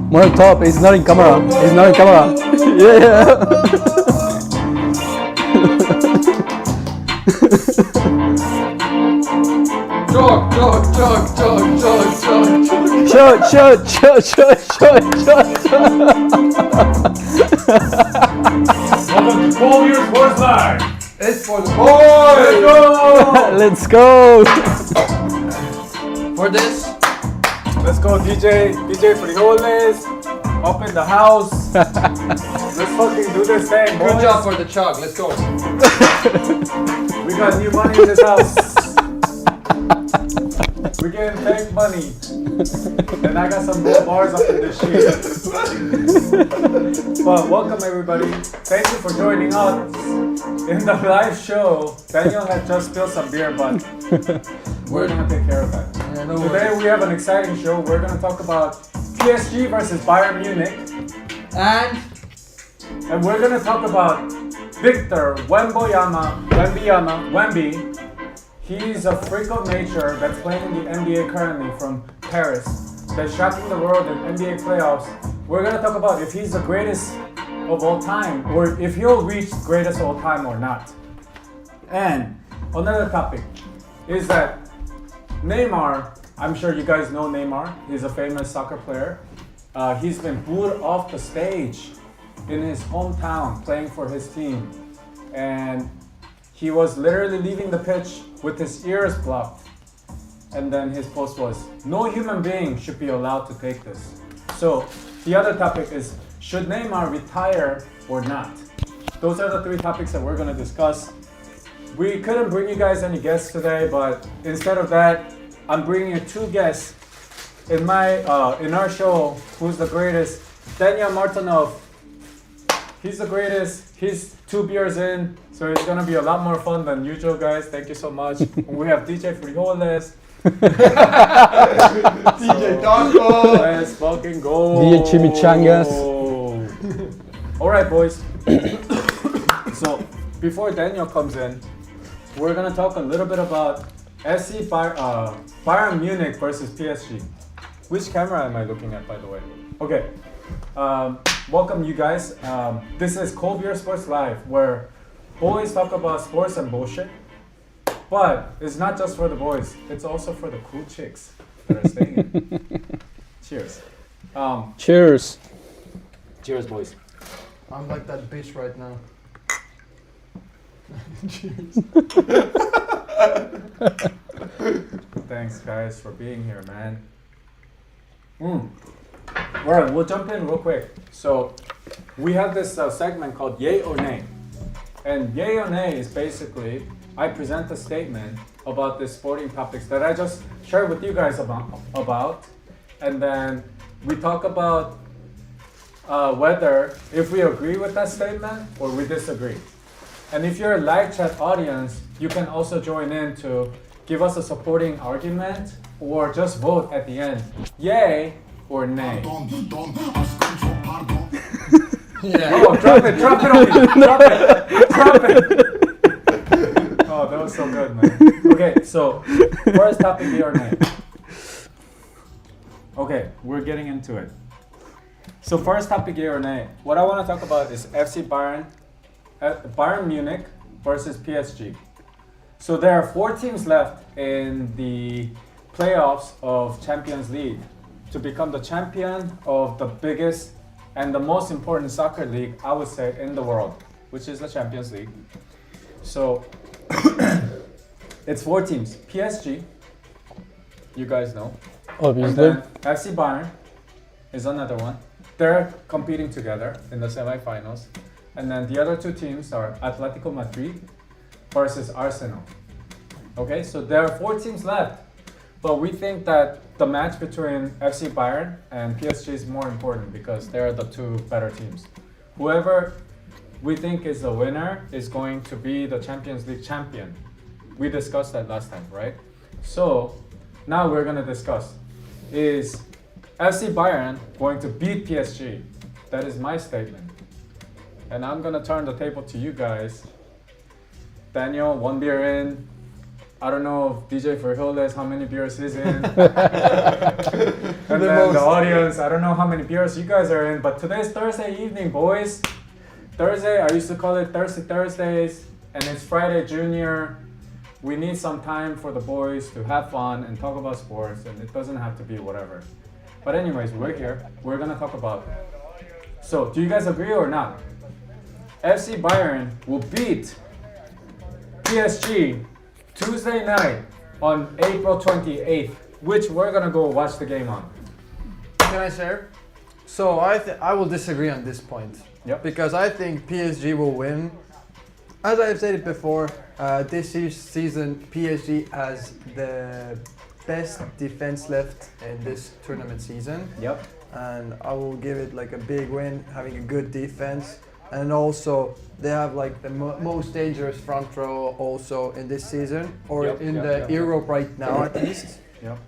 More top. It's not in camera. It's not in camera. Yeah. Jog. Shot. Welcome to 12 Years Sports Live. It's for the boys. Let's go. For this, Let's go, DJ Frijoles. Up in the house. Let's fucking do this thing, boys. good job for the chug. Let's go. We got new money in this house. We're getting fake money. And I got some gold bars up in this shit. But welcome everybody. Thank you for joining us in the live show. Daniel had just spilled some beer, but we're gonna take care of that. Yeah, no Today worries. we have an exciting show. We're gonna talk about PSG versus Bayern Munich. And And we're gonna talk about Victor Wembby. He's a freak of nature that's playing in the NBA currently from Paris. That's shocking the world in NBA playoffs. We're gonna talk about if he's the greatest of all time, or if he'll reach greatest of all time or not. And another topic is that Neymar, I'm sure you guys know Neymar. He's a famous soccer player. He's been booed off the stage in his hometown playing for his team. And he was literally leaving the pitch with his ears blocked. And then his post was, no human being should be allowed to take this. So the other topic is, should Neymar retire or not? Those are the three topics that we're gonna discuss. We couldn't bring you guys any guests today, but instead of that, I'm bringing you two guests in our show. Who's the greatest? Daniel Martinov. He's the greatest. He's 2 beers in, so it's gonna be a lot more fun than usual, guys. Thank you so much. We have DJ Frijoles. DJ Taco. Let's fucking go. DJ Chimichangas. All right, boys. So before Daniel comes in, we're gonna talk a little bit about Bayern Munich versus PSG. Which camera am I looking at, by the way? Okay. Welcome, you guys. This is Cold Beer Sports Live, where boys talk about sports and bullshit. But it's not just for the boys; it's also for the cool chicks that are staying in. Cheers. Cheers. Cheers, boys. I'm like that bitch right now. Thanks, guys, for being here, man. Alright, we'll jump in real quick. So, we have this segment called Yay or Nay. And Yay or Nay is basically, I present a statement about the sporting topics that I just shared with you guys about. And then we talk about whether, if we agree with that statement or we disagree. And if you're a live chat audience, you can also join in to give us a supporting argument or just vote at the end. Yay or nay? Yeah. Oh, drop it on me. Drop it. Oh, that was so good, man. Okay, so first topic, yay or nay? Okay, we're getting into it. So first topic, yay or nay? What I want to talk about is FC Bayern Munich versus PSG. So there are 4 teams left in the playoffs of Champions League to become the champion of the biggest and the most important soccer league, I would say, in the world, which is the Champions League. So it's 4 teams. PSG, you guys know. Obviously. And then FC Bayern is another one. They're competing together in the semifinals. And then the other 2 teams are Atletico Madrid versus Arsenal. Okay, so there are 4 teams left. But we think that the match between FC Bayern and PSG is more important because they're the 2 better teams. Whoever we think is the winner is going to be the Champions League champion. We discussed that last time, right? So now we're going to discuss, is FC Bayern going to beat PSG? That is my statement. And I'm going to turn the table to you guys. Daniel, 1 beer in. I don't know if DJ for Hildes, how many beers he's in. And then the audience, I don't know how many beers you guys are in. But today's Thursday evening, boys. Thursday, I used to call it Thirsty Thursdays. And it's Friday Junior. We need some time for the boys to have fun and talk about sports. And it doesn't have to be whatever. But anyways, we're here. We're going to talk about it. So, do you guys agree or not? FC Bayern will beat PSG Tuesday night on April 28th, which we're gonna go watch the game on. Can I share? So I will disagree on this point. Yep. Because I think PSG will win. As I've said it before, this season PSG has the best defense left in this tournament season. Yep. And I will give it like a big win, having a good defense. And also, they have like the most dangerous front row also in this season, or Europe right now at least. Yep.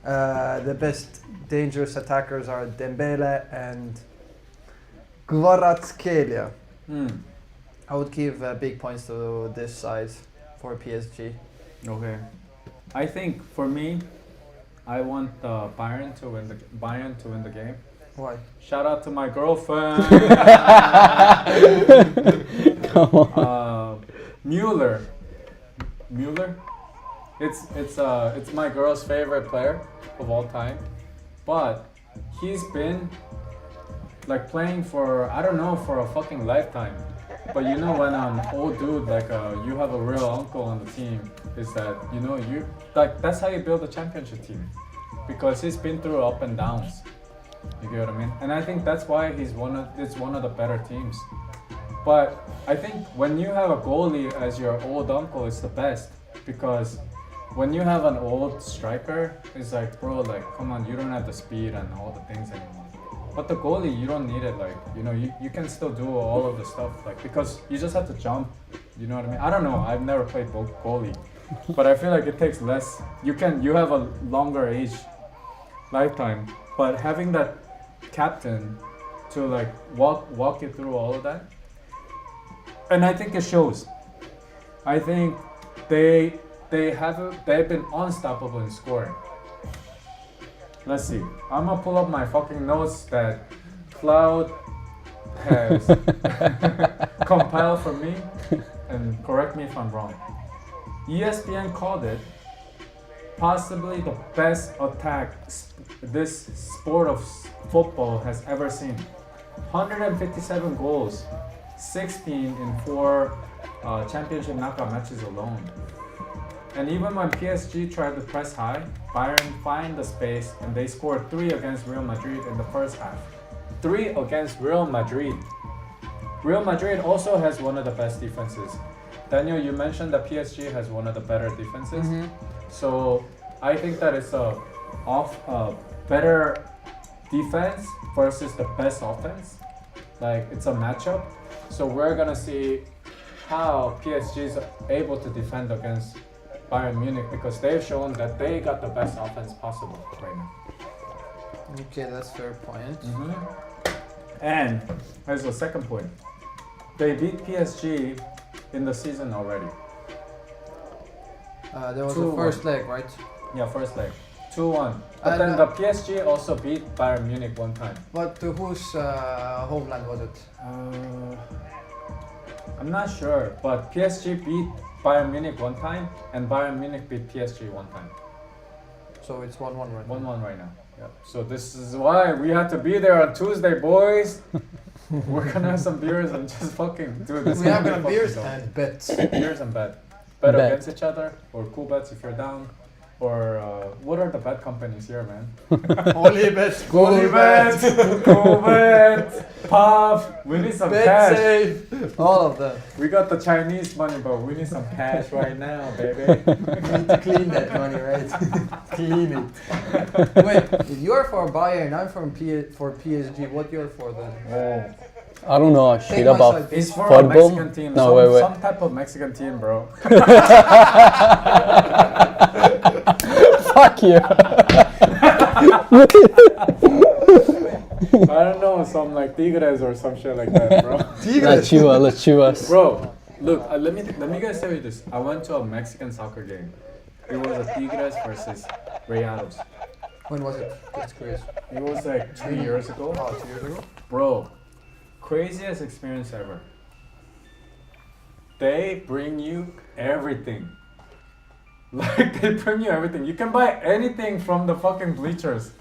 The best dangerous attackers are Dembele and Kvaratskhelia. I would give big points to this side for PSG. Okay. I think for me, I want Bayern to win the game. Why? Shout out to my girlfriend. Come on. Müller. It's my girl's favorite player of all time, but he's been like playing for for a fucking lifetime. But you know when an old dude you have a real uncle on the team, is that you like that's how you build a championship team, because he's been through up and downs. You get what I mean? And I think that's why it's one of the better teams. But I think when you have a goalie as your old uncle, it's the best, because when you have an old striker, it's like, bro, like, come on, you don't have the speed and all the things anymore. But the goalie, you don't need it. Like, you can still do all of the stuff, like, because you just have to jump. You know what I mean? I don't know. I've never played goalie, but I feel like it takes less. You have a longer age lifetime. But having that captain to like walk you through all of that, and I think it shows. I think they've been unstoppable in scoring. Let's see. I'm gonna pull up my fucking notes that Cloud has compiled for me, and correct me if I'm wrong. ESPN called it possibly the best attack this sport of football has ever seen. 157 goals, 16 in 4 championship knockout matches alone. And even when PSG tried to press high, Bayern find the space and they scored 3 against Real Madrid in the first half. 3 against Real Madrid. Real Madrid also has one of the best defenses. Daniel, you mentioned that PSG has one of the better defenses. Mm-hmm. So I think that it's a better defense versus the best offense. Like, it's a matchup. So we're gonna see how PSG is able to defend against Bayern Munich, because they've shown that they got the best offense possible right now. Okay, that's a fair point. Mm-hmm. And here's the second point. They beat PSG in the season already. There was the first leg, right? Yeah, first leg. 2-1. But then the PSG also beat Bayern Munich one time. But to whose homeland was it? I'm not sure, but PSG beat Bayern Munich one time, and Bayern Munich beat PSG one time. So it's 1-1 right now. 1-1 right now. Yeah. So this is why we had to be there on Tuesday, boys. We're gonna have some beers and just fucking do this. We have gonna beers and bets. Beers and bet. Bet against each other, or cool bets if you're down. Or what are the bet companies here, man? Holy bet, Holy bet, Cool bet, Puff. We need some bet cash. Safe. All of them. We got the Chinese money, but we need some cash right now, baby. We need to clean that money, right? Clean it. Wait, if you're for Bayern, I'm for PSG. What you're for then? Oh. I don't know shit about It's for football. a Mexican team. No, wait. Some type of Mexican team, bro. Fuck you. I don't know, some like Tigres or some shit like that, bro. Let's chew us. Bro, look, let me guys tell you this. I went to a Mexican soccer game, It was a Tigres versus Rayados. When was it? Just curious. It was like 2 years ago. Oh, 2 years ago? Bro, craziest experience ever. They bring you everything. Like, they bring you everything. You can buy anything from the fucking bleachers.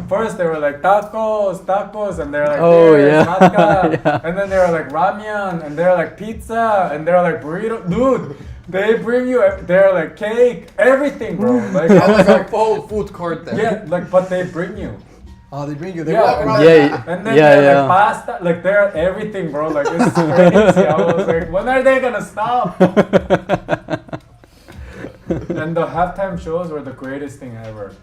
First, they were like tacos, and they're like, Oh, beer, yeah. vodka. Yeah. And then they were like ramen, and they're like pizza, and they're like burrito. Dude, they bring you, they're like cake, everything, bro. Like, I was Like like, a whole food court there. yeah, like, but they bring you. Oh, they bring you. They Yeah, walk and around. Yeah, And then Yeah, they're yeah. like pasta, like they're everything, bro. Like, it's crazy. I was like, when are they gonna stop? And the halftime shows were the greatest thing ever.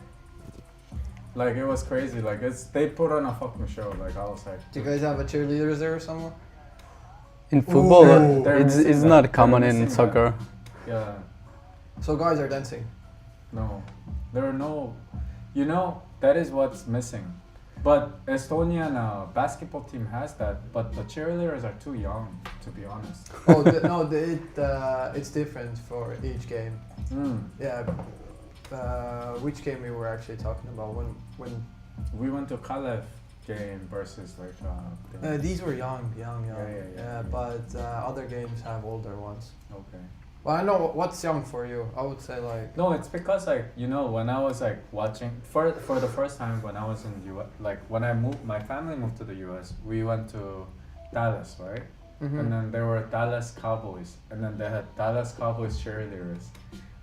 Like, it was crazy. Like, they put on a fucking show. Like, I was like, Do you guys have a cheerleaders there or somewhere? In football, Ooh. They're it's missing not that. common They're in missing soccer. yeah, So guys are dancing. no, there are no. You know, that is what's missing. But Estonian basketball team has that, but the cheerleaders are too young, to be honest. Oh no, it's different for each game. Mm. Yeah. Which game we were actually talking about when We went to Kalev game versus like. these were young. Yeah. But other games have older ones. Okay. Well, I know what's young for you. I would say like No, it's because like, you know, when I was like watching for the first time when I was in the US, like when I moved, my family moved to the US. We went to Dallas, right? Mhm. And then there were Dallas Cowboys, and then they had Dallas Cowboys cheerleaders,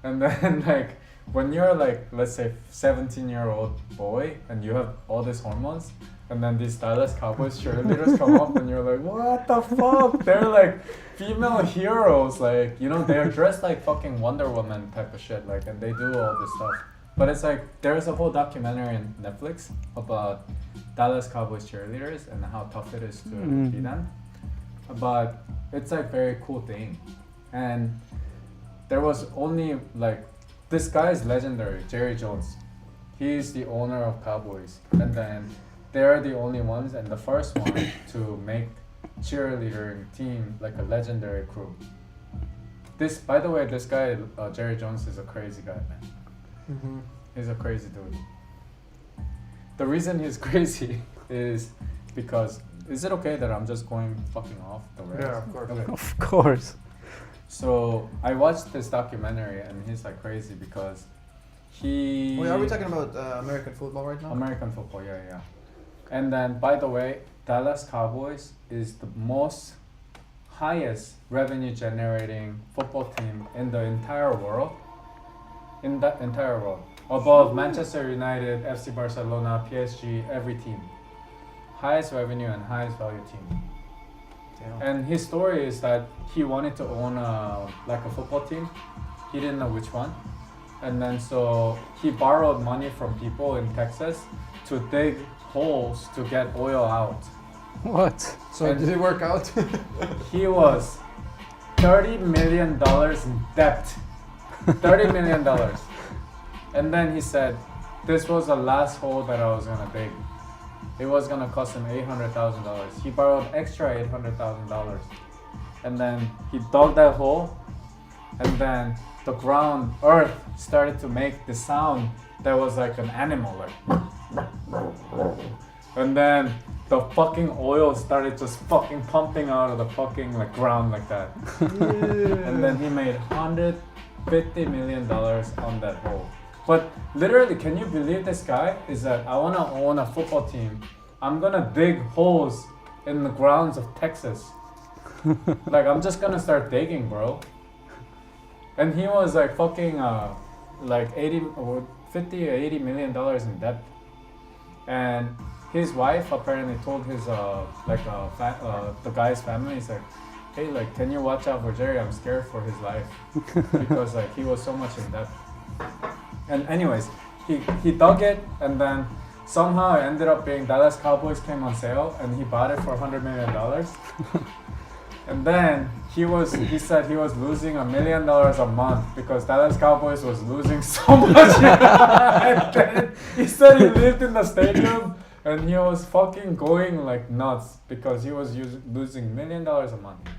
and then like when you're like, let's say 17-year-old boy and you have all these hormones, and then these Dallas Cowboys cheerleaders come up and you're like, what the fuck? They're like female heroes, like, you know, they're dressed like fucking Wonder Woman type of shit, like, and they do all this stuff. But it's like, there's a whole documentary on Netflix about Dallas Cowboys cheerleaders and how tough it is to be them. But it's like very cool thing. And there was only like, this guy is legendary, Jerry Jones. He's the owner of Cowboys. And then they're the only ones and the first one to make cheerleading team like a legendary crew. This, by the way, this guy, Jerry Jones, is a crazy guy, man. Mhm. He's a crazy dude. The reason he's crazy is because, is it okay that I'm just going fucking off the rails? Yeah, of course. Okay. Of course. So I watched this documentary and he's like crazy because he... Wait, are we talking about American football right now? American football, yeah. And then, by the way, Dallas Cowboys is the most highest revenue generating football team in the entire world. In the entire world. Above Manchester United, FC Barcelona, PSG, every team. Highest revenue and highest value team. Damn. And his story is that he wanted to own a football team. He didn't know which one. And then so he borrowed money from people in Texas to dig holes to get oil out. What? So And- did it work out? He was $30 million in debt. $30 million. And then he said, this was the last hole that I was gonna dig. It was gonna cost him $800,000. He borrowed extra $800,000. And then he dug that hole, and then the ground, earth, started to make the sound that was like an animal, like. And then the fucking oil started just fucking pumping out of the fucking like ground like that. And then he made $150 million on that hole. But literally, can you believe this guy is that I wanna own a football team. I'm gonna dig holes in the grounds of Texas. Like, I'm just gonna start digging, bro. And he was like fucking like 80 or 50 or 80 million dollars in debt. And his wife apparently told his the guy's family, he's like, hey, like, can you watch out for Jerry? I'm scared for his life because like he was so much in debt. And anyways, he dug it, and then somehow it ended up being Dallas Cowboys came on sale, and he bought it for $100 million. And then he said he was losing $1 million a month because Dallas Cowboys was losing so much. And then he said he lived in the stadium and he was fucking going like nuts because he was losing $1 million a month.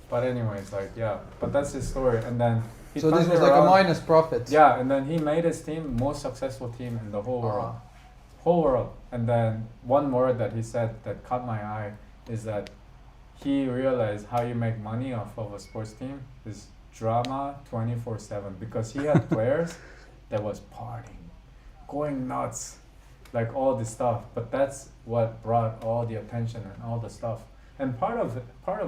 But anyways, like, yeah, but that's his story. And then He So this turned was it like a around. minus profit. Yeah, and then he made his team most successful team in the whole world. Whole world. And then one word that he said that caught my eye is that he realized how you make money off of a sports team is drama 24/7, because he had players that was partying, going nuts, like all this stuff. But that's what brought all the attention and all the stuff. And part of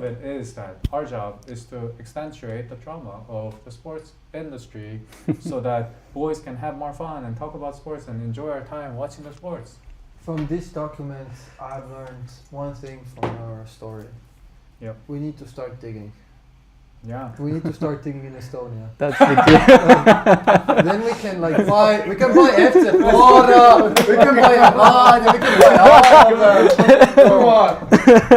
it is that our job is to accentuate the drama of the sports industry so that boys can have more fun and talk about sports and enjoy our time watching the sports. From this document, I've learned one thing from our story. Yep. We need to start digging. Yeah. We need to start digging in Estonia. That's the key. Then we can buy FC Flora, we can buy Avada, we can buy Harvard. Come on.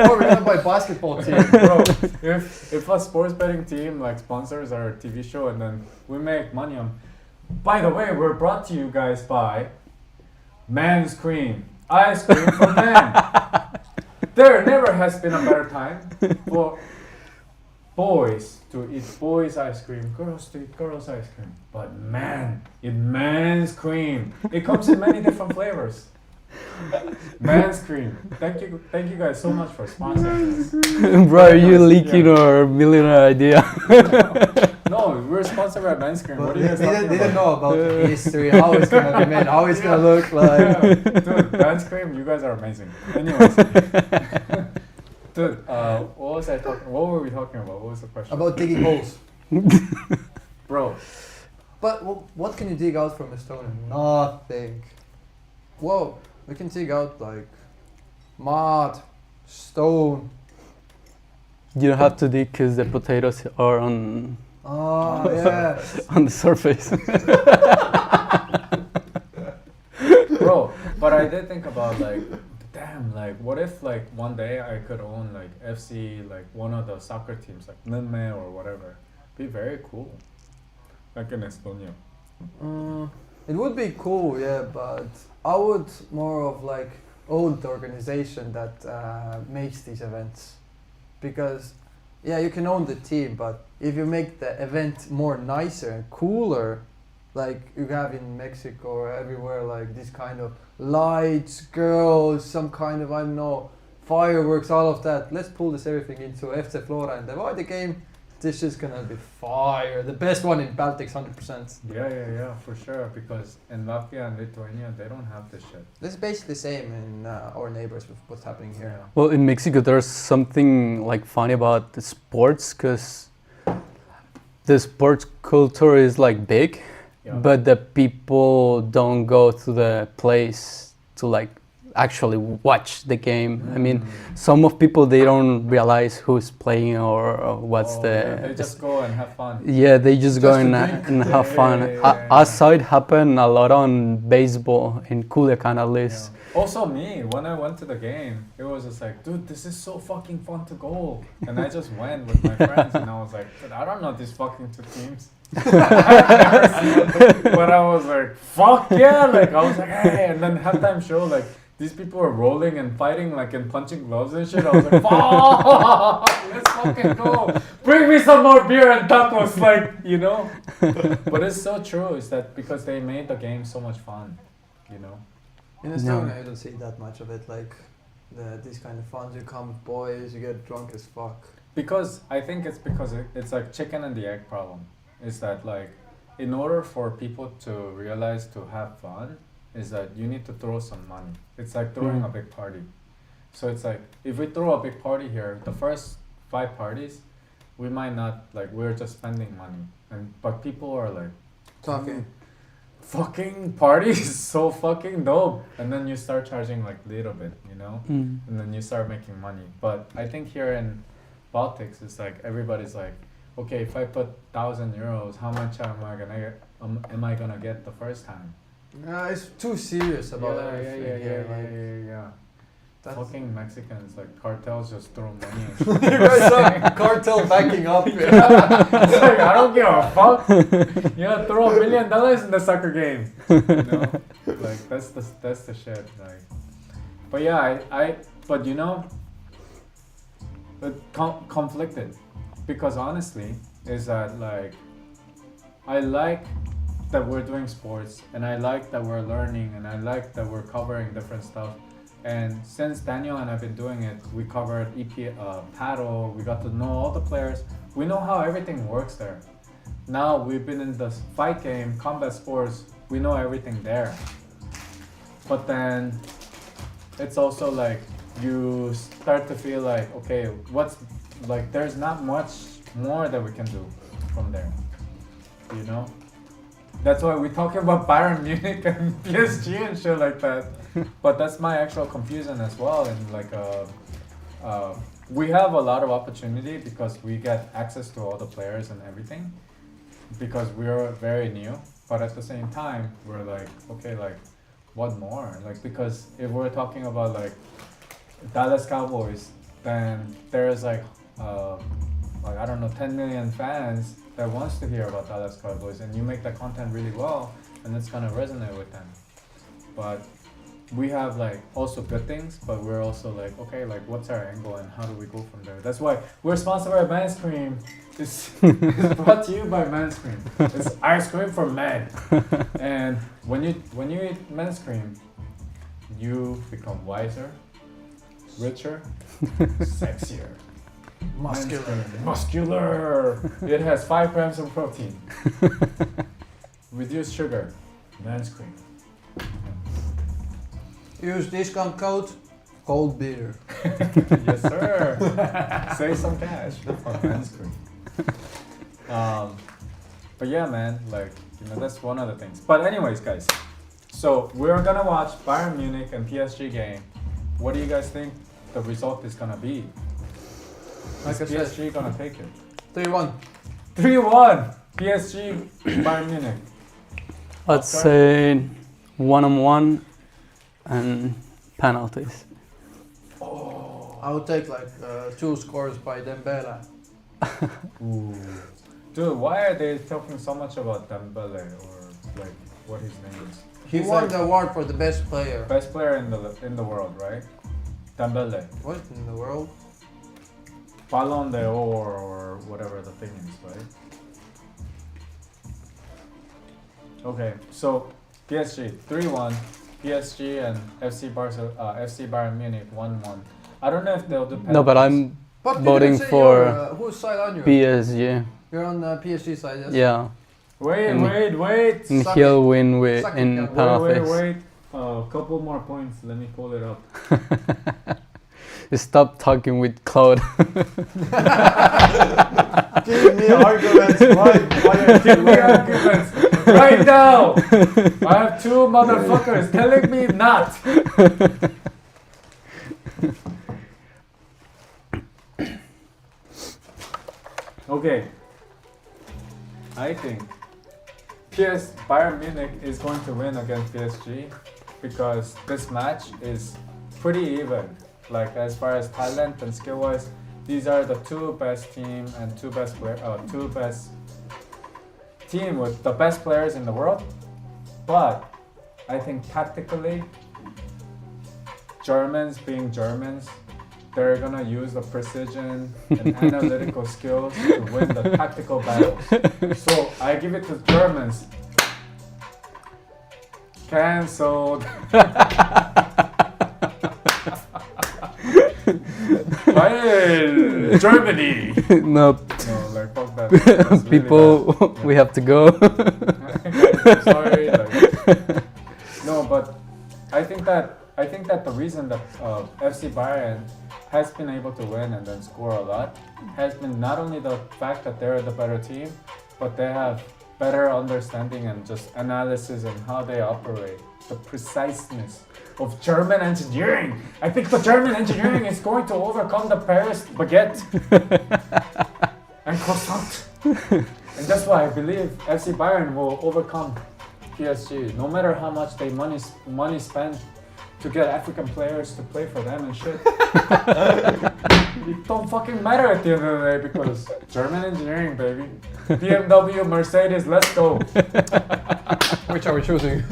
Or we're gonna buy basketball team. Bro, if a sports betting team like sponsors our TV show and then we make money on. By the way, we're brought to you guys by Man's Cream, ice cream for men. There never has been a better time for boys to eat boys ice cream, girls to eat girls ice cream. But man, eat Man's Cream. It comes in many different flavors. Man's Cream. Thank you guys so much for sponsoring this. Bro, are you leaking our millionaire idea? No, we're sponsored by Man's Cream. What are you guys They talking didn't about? know about the history, how it's gonna be made, how it's gonna look like. Yeah. Dude, Man's Cream, you guys are amazing. Anyways. Dude, what were we talking about? What was the question? About digging holes. Bro, But what can you dig out from Estonia? Nothing. Whoa, we can dig out like mud, stone. You don't have to dig because the potatoes are on Oh yeah. on the surface. bro, but I did think about like, damn, like what if like one day I could own like FC, like one of the soccer teams, like Neymar or whatever. Be very cool. Like in Estonia. It would be cool, yeah, but I would more of like own the organization that makes these events, because yeah, you can own the team, but if you make the event more nicer and cooler, like you have in Mexico or everywhere, like this kind of lights, girls, some kind of, I don't know, fireworks, all of that. Let's pull this everything into FC Flora and divide the game. This is gonna be fire. The best one in Baltics, 100%. Yeah, for sure. Because in Latvia and Lithuania, they don't have this shit. This is basically the same in our neighbors with what's happening here. Yeah. Well, in Mexico, there's something like funny about the sports because the sports culture is like big, Yeah. but the people don't go to the place to like actually watch the game. I mean, some of people, they don't realize who's playing or what's They just go and have fun. Yeah, they just go Just and, to drink. and have Yeah, fun. yeah. I saw it happen a lot on baseball in Culiacan at least. Yeah. Also me, when I went to the game, it was just like, dude, this is so fucking fun to go. And I just went with my friends and I was like, dude, I don't know these fucking two teams. But I was like, fuck yeah, like I was like, hey, and then halftime show, like these people were rolling and fighting like and punching gloves and shit. I was like, fuck, let's fucking go. Bring me some more beer and tacos, like, you know. But it's so true, is that because they made the game so much fun, you know. In Estonia, you don't see that much of it. Like these kind of fun, you come with boys, you get drunk as fuck. Because I think it's because it's like chicken and the egg problem. Is that like, in order for people to realize to have fun, is that you need to throw some money. It's like throwing a big party. So it's like, if we throw a big party here, the first 5 parties, we might not, like, we're just spending money. But people are like, Talking. fucking party is so fucking dope. And then you start charging like little bit, you know? Mm. And then you start making money. But I think here in Baltics, it's like everybody's like, okay, if I put 1,000 euros, how much am I gonna get the first time? It's too serious about everything here. Like, yeah. that's Fucking Mexicans, like cartels just throw money. you guys are cartel backing up. It's like, I don't give a fuck. You know, throw $1 million in the soccer game. You know, like that's the shit. Like, but yeah, but you know, conflicted, because honestly, is that like I like that we're doing sports, and I like that we're learning, and I like that we're covering different stuff. And since Daniel and I've been doing it, we covered paddle, we got to know all the players. We know how everything works there. Now we've been in the fight game, combat sports, we know everything there. But then it's also like you start to feel like, okay, what's like there's not much more that we can do from there, you know? That's why we're talking about Bayern Munich and PSG and shit like that. But that's my actual confusion as well. And like, we have a lot of opportunity because we get access to all the players and everything because we're very new. But at the same time, we're like, okay, like, what more? Like, because if we're talking about like Dallas Cowboys, then there's like I don't know, 10 million fans that wants to hear about Dallas Cowboys, and you make that content really well, and it's gonna resonate with them. But we have like also good things, but we're also like, okay, like what's our angle and how do we go from there? That's why we're sponsored by Men's Cream. It's brought to you by Men's Cream. It's ice cream for men. And when you eat Men's Cream, you become wiser, richer, sexier. Muscular. It has 5 grams of protein. Reduced sugar. Men's Cream. Use discount code cold beer. Yes, sir. Save some cash for Men's Cream. But yeah, man, like, you know, that's one of the things. But anyways, guys, so we're gonna watch Bayern Munich and PSG game. What do you guys think the result is gonna be? Like I PSG said, gonna take it? 3-1. 3-1 PSG Bayern Munich. I'd say 1-on-1 and penalties. I would take like 2 scores by Dembele. Ooh. Dude, why are they talking so much about Dembele or like what his name is? He He's won like the award for the best player. best player in the world, right? Dembele. What in the world? Ballon d'Or or whatever the thing is, right? Okay, so PSG 3-1, PSG and FC Bayern Munich 1-1. I don't know if they'll do penalties. No, but I'm But you voting didn't say for whose side are you? PSG. You're on PSG side, yes? Yeah, Wait. and Suck he'll it. win with Suck it, in yeah. penalties. Wait. A couple more points. Let me pull it up. Stop talking with Claude. Give me arguments. Why Give me arguments right now. I have 2 motherfuckers telling me not. Okay. I think Bayern Munich is going to win against PSG because this match is pretty even. Like as far as talent and skill wise, these are the 2 best team and 2 best team with the best players in the world. But I think tactically, Germans being Germans, they're gonna use the precision and analytical skills to win the tactical battles. So I give it to Germans. Cancelled. Bayern, Germany. No, No, like fuck that. That's people, really bad. we have to go. I'm sorry. Like, no, but I think that the reason that FC Bayern has been able to win and then score a lot has been not only the fact that they're the better team, but they have better understanding and just analysis and how they operate, the preciseness of German engineering. I think the German engineering is going to overcome the Paris baguette and croissant. And that's why I believe FC Bayern will overcome PSG, no matter how much they money spend to get African players to play for them and shit. It don't fucking matter at the end of the day because German engineering, baby. BMW, Mercedes, let's go. Which are we choosing?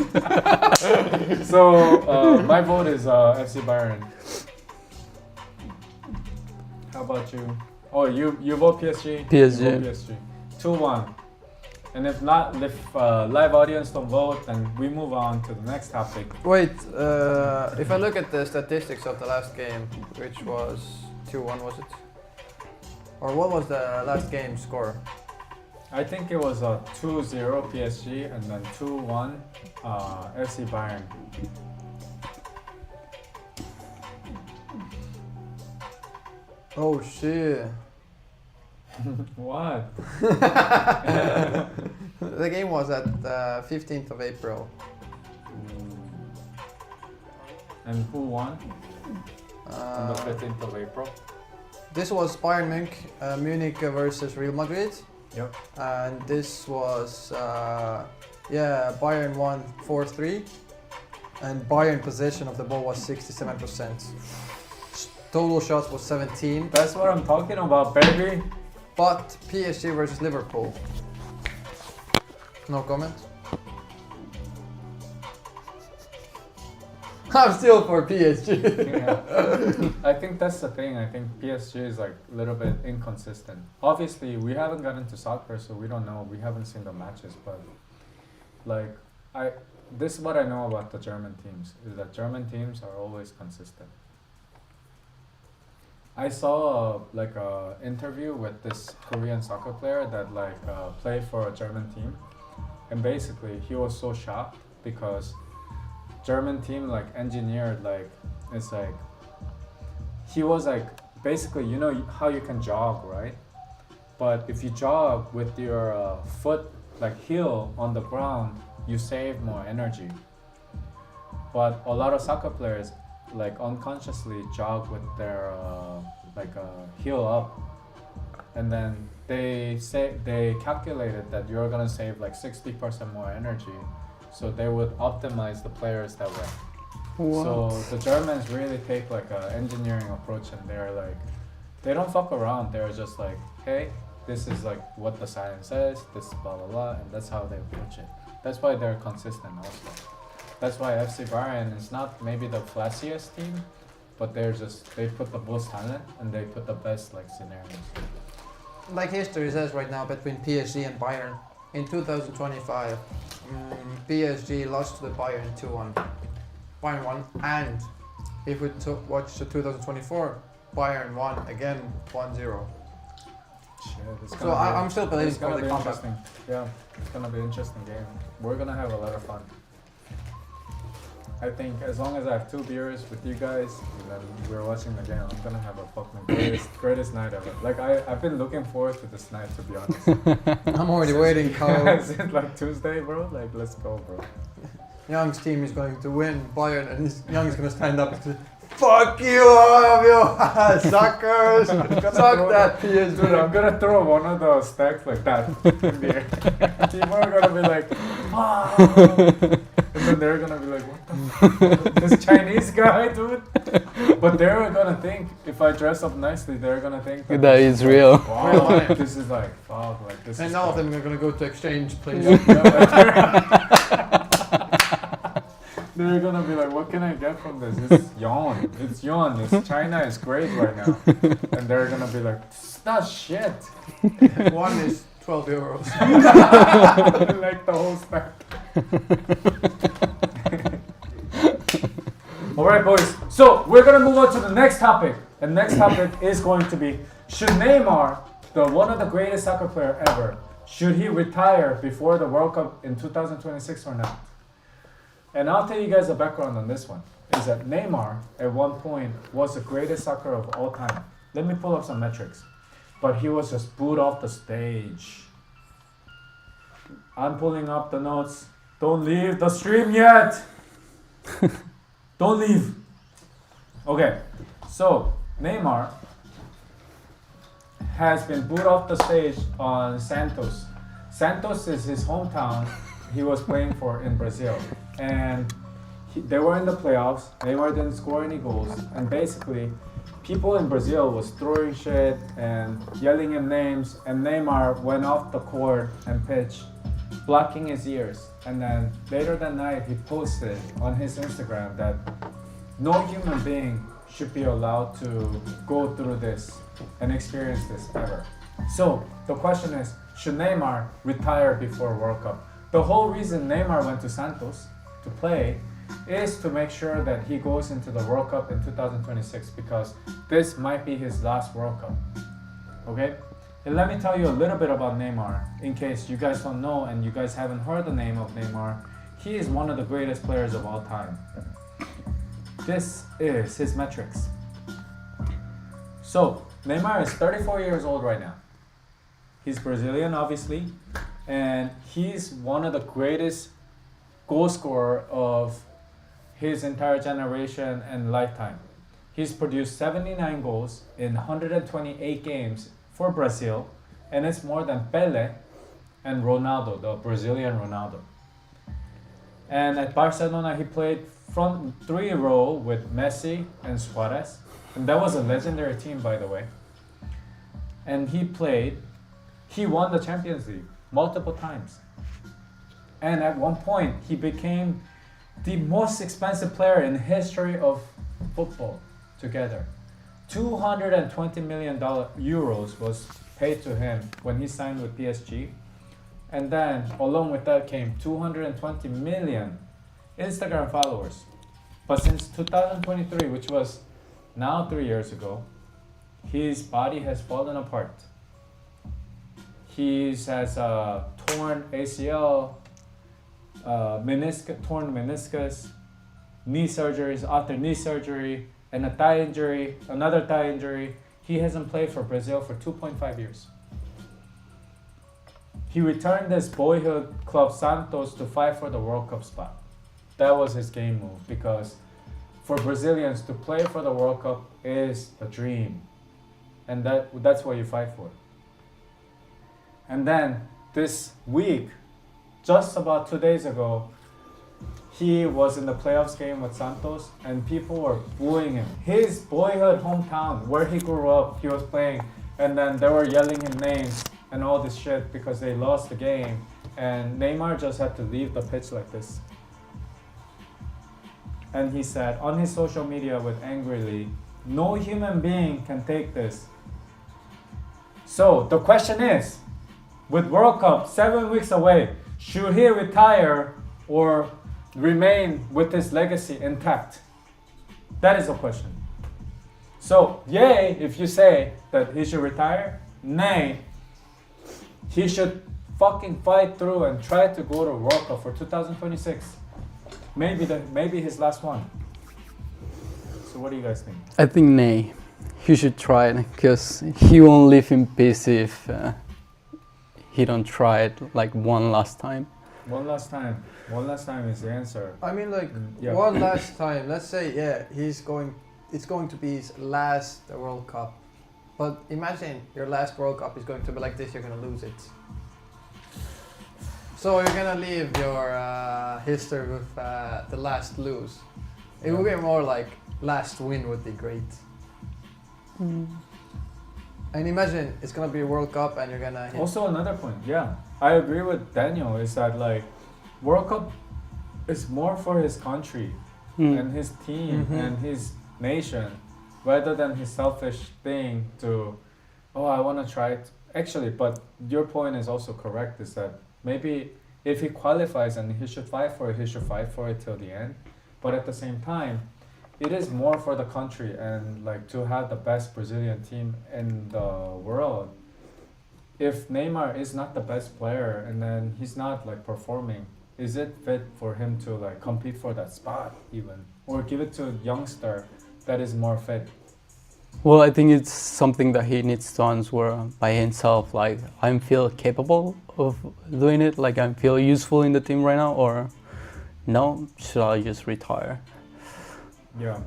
So my vote is FC Bayern. How about you? Oh, you vote PSG? PSG. You vote PSG. 2-1. And if not, if live audience don't vote, then we move on to the next topic. Wait, if I look at the statistics of the last game, which was 2-1, was it? Or what was the last game score? I think it was a 2-0 PSG and then 2-1 FC Bayern. Oh shit. What? The game was at 15th of April. And who won on the 15th of April? This was Bayern Munich versus Real Madrid. Yep. And this was, Bayern won 4-3. And Bayern possession of the ball was 67%. Total shots was 17. That's what I'm talking about, baby. But PSG versus Liverpool. No comment. I'm still for PSG. Yeah. I think that's the thing. I think PSG is like a little bit inconsistent. Obviously, we haven't gotten into soccer, so we don't know. We haven't seen the matches, but like this is what I know about the German teams is that German teams are always consistent. I saw like a interview with this Korean soccer player that played for a German team, and basically he was so shocked because German team engineered it's like he was basically, you know how you can jog, right? But if you jog with your foot heel on the ground, you save more energy. But a lot of soccer players unconsciously jog with their heel up, and then they calculated that you're gonna save 60% more energy, so they would optimize the players that way. What? So the Germans really take a engineering approach, and they don't fuck around. They're just hey, this is what the science says, this is blah blah blah, and that's how they approach it. That's why they're consistent also. That's why FC Bayern is not maybe the flashiest team, but they put the most talent and they put the best scenarios. Like history says right now between PSG and Bayern, in 2025, PSG lost to the Bayern 2-1. Bayern won, and if we watch the 2024, Bayern won again 1-0. So I'm still believing for the comeback. Yeah, it's gonna be an interesting game. We're gonna have a lot of fun. I think as long as I have 2 beers with you guys and then we're watching the game, I'm gonna have a fucking greatest night ever. I've been looking forward to this night, to be honest. I'm already waiting, Cole. Since Tuesday, bro. Let's go, bro. Young's team is going to win Bayern, and Young is going to stand up and say, "Fuck you, all of you suckers! Suck that PSG!" Dude, I'm gonna throw one of those stacks like that in the air. People are gonna be like, "Ah!" And then they're gonna be like, "What the fuck? This Chinese guy, dude?" But they're gonna think, if I dress up nicely, they're gonna think that is real. Wow, this is fuck, this and is all of them are going to go to exchange, please. They're gonna be like, what can I get from this? It's yuan. It's yuan. China is great right now. And they're gonna be like, that's shit. One is 12 euros. The whole stack. Alright, boys. So we're gonna move on to the next topic. And next topic is going to be, should Neymar, one of the greatest soccer player ever, should he retire before the World Cup in 2026 or not? And I'll tell you guys a background on this one, is that Neymar at one point was the greatest soccer of all time. Let me pull up some metrics. But he was just booed off the stage. I'm pulling up the notes. Don't leave the stream yet. Don't leave. Okay, so Neymar has been booed off the stage on Santos. Santos is his hometown. He was playing for in Brazil, and they were in the playoffs. Neymar didn't score any goals, and basically people in Brazil was throwing shit and yelling him names, and Neymar went off the court and pitch, blocking his ears. And then later that night he posted on his Instagram that no human being should be allowed to go through this and experience this ever. So the question is, should Neymar retire before World Cup? The whole reason Neymar went to Santos to play is to make sure that he goes into the World Cup in 2026 because this might be his last World Cup. Okay? And let me tell you a little bit about Neymar in case you guys don't know and you guys haven't heard the name of Neymar. He is one of the greatest players of all time. This is his metrics. So, Neymar is 34 years old right now. He's Brazilian, obviously, and he's one of the greatest goal scorer of his entire generation and lifetime. He's produced 79 goals in 128 games for Brazil, and it's more than Pelé and Ronaldo, the Brazilian Ronaldo. And at Barcelona, he played front three row with Messi and Suarez, and that was a legendary team, by the way. And he won the Champions League multiple times. And at one point, he became the most expensive player in the history of football together. 220 million euros was paid to him when he signed with PSG. And then, along with that came 220 million Instagram followers. But since 2023, which was now 3 years ago, his body has fallen apart. He has a torn ACL, torn meniscus, knee surgeries after knee surgery, and a thigh injury, another thigh injury. He hasn't played for Brazil for 2.5 years. He returned his boyhood club Santos to fight for the World Cup spot. That was his game move because for Brazilians to play for the World Cup is a dream. And that's what you fight for. And then this week, just about 2 days ago, he was in the playoffs game with Santos and people were booing him. His boyhood hometown, where he grew up, he was playing, and then they were yelling him names and all this shit because they lost the game. And Neymar just had to leave the pitch like this. And he said on his social media with angrily, "No human being can take this." So the question is, with World Cup 7 weeks away, should he retire or remain with his legacy intact? That is the question. So, yay, if you say that he should retire, nay, he should fucking fight through and try to go to World Cup for 2026. Maybe his last one. So what do you guys think? I think nay. He should try it because he won't live in peace if he don't try it like one last time. One last time is the answer. I mean, like, Yeah. one last time. Let's say, yeah, it's going to be his last World Cup. But imagine your last World Cup is going to be like this, you're going to lose it. So you're going to leave your history with the last lose. It would be more like last win would be great. And imagine it's going to be a World Cup and you're going to hit. Also another point, yeah. I agree with Daniel, is that like World Cup is more for his country and his team and his nation rather than his selfish thing to, oh, I want to try it. Actually, but your point is also correct, is that maybe if he qualifies and he should fight for it, he should fight for it till the end. But at the same time, it is more for the country and like to have the best Brazilian team in the world. If Neymar is not the best player and then he's not like performing, is it fit for him to like compete for that spot even? Or give it to a youngster that is more fit? Well, I think it's something that he needs to answer by himself. Like, I feel capable of doing it. Like, I feel useful in the team right now, or no, should I just retire? Yeah.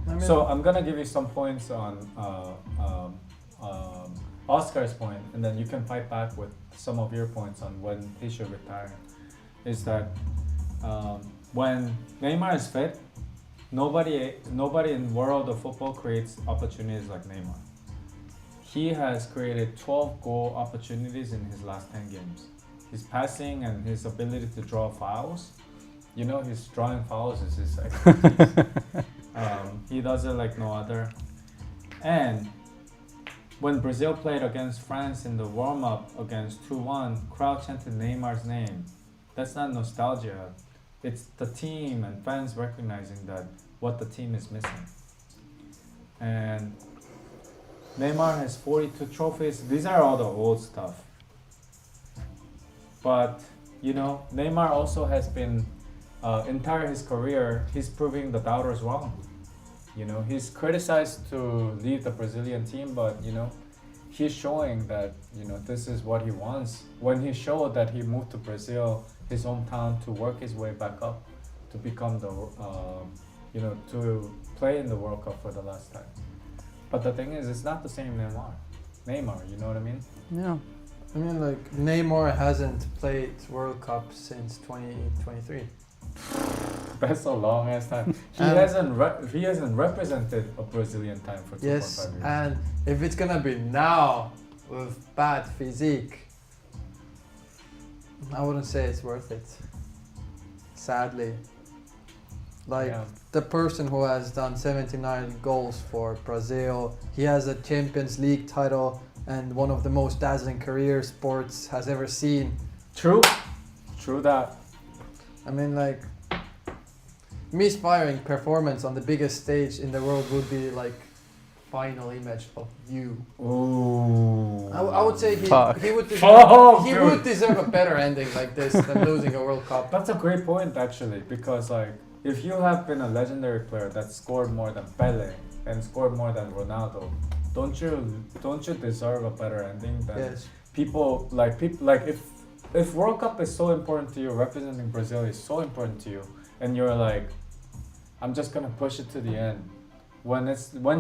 I mean, So I'm gonna give you some points on Oscar's point, and then you can fight back with some of your points on when he should retire. Is that when Neymar is fit, nobody in the world of football creates opportunities like Neymar. He has created 12 goal opportunities in his last 10 games. His passing and his ability to draw fouls, you know, his drawing fouls is his expertise. He does it like no other. And when Brazil played against France in the warm-up against 2-1, crowd chanted Neymar's name. That's not nostalgia. It's the team and fans recognizing that what the team is missing. And Neymar has 42 trophies. These are all the old stuff. But, you know, Neymar also has been, entire his career, he's proving the doubters wrong. You know, he's criticized to leave the Brazilian team, but, you know, he's showing that, you know, this is what he wants. When he showed that he moved to Brazil, his hometown, to work his way back up, to become the, you know, to play in the World Cup for the last time. But the thing is, it's not the same Neymar, you know what I mean? Yeah. I mean, like, Neymar hasn't played World Cup since 2023. That's a long ass time. He hasn't represented a Brazilian time for 2.5 Yes, years. and if it's gonna be now with bad physique, I wouldn't say it's worth it. Sadly. Like, Yeah. the person who has done 79 goals for Brazil, he has a Champions League title and one of the most dazzling career sports has ever seen. True that. I mean, like, misfiring performance on the biggest stage in the world would be like final image of you. Ooh. I would say Fuck. he would deserve, Oh, he dude. would deserve a better ending like this than losing a World Cup. That's a great point, actually, because like if you have been a legendary player that scored more than Pele and scored more than Ronaldo, don't you deserve a better ending than Yes. people like if World Cup is so important to you, representing Brazil is so important to you, and you're like, I'm just gonna push it to the end. When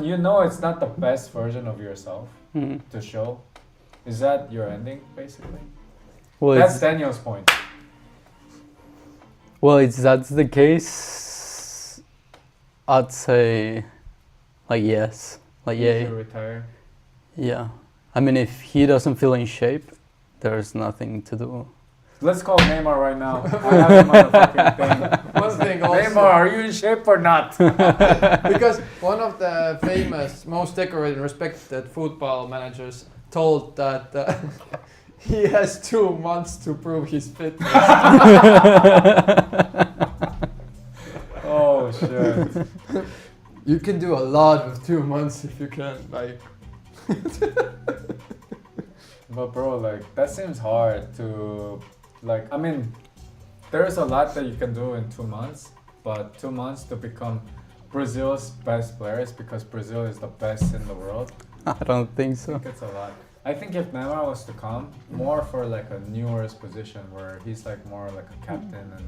you know it's not the best version of yourself Mhm. to show, is that your ending basically? Well, That's it's, Daniel's point. that's the case. I'd say, like, yes, like, You yeah, should retire. yeah. I mean, if he doesn't feel in shape, there's nothing to do. Let's call Neymar right now. I have him on the fucking thing. One thing also, Neymar, are you in shape or not? because one of the famous, most decorated and respected football managers told that he has 2 months to prove his fitness. Oh shit. You can do a lot with 2 months if you can, like. But bro, like that seems hard to, like, I mean, there's a lot that you can do in 2 months, but 2 months to become Brazil's best players, because Brazil is the best in the world. I don't think I so. think it's a lot. I think if Neymar was to come more for like a newer position where he's like more like a captain and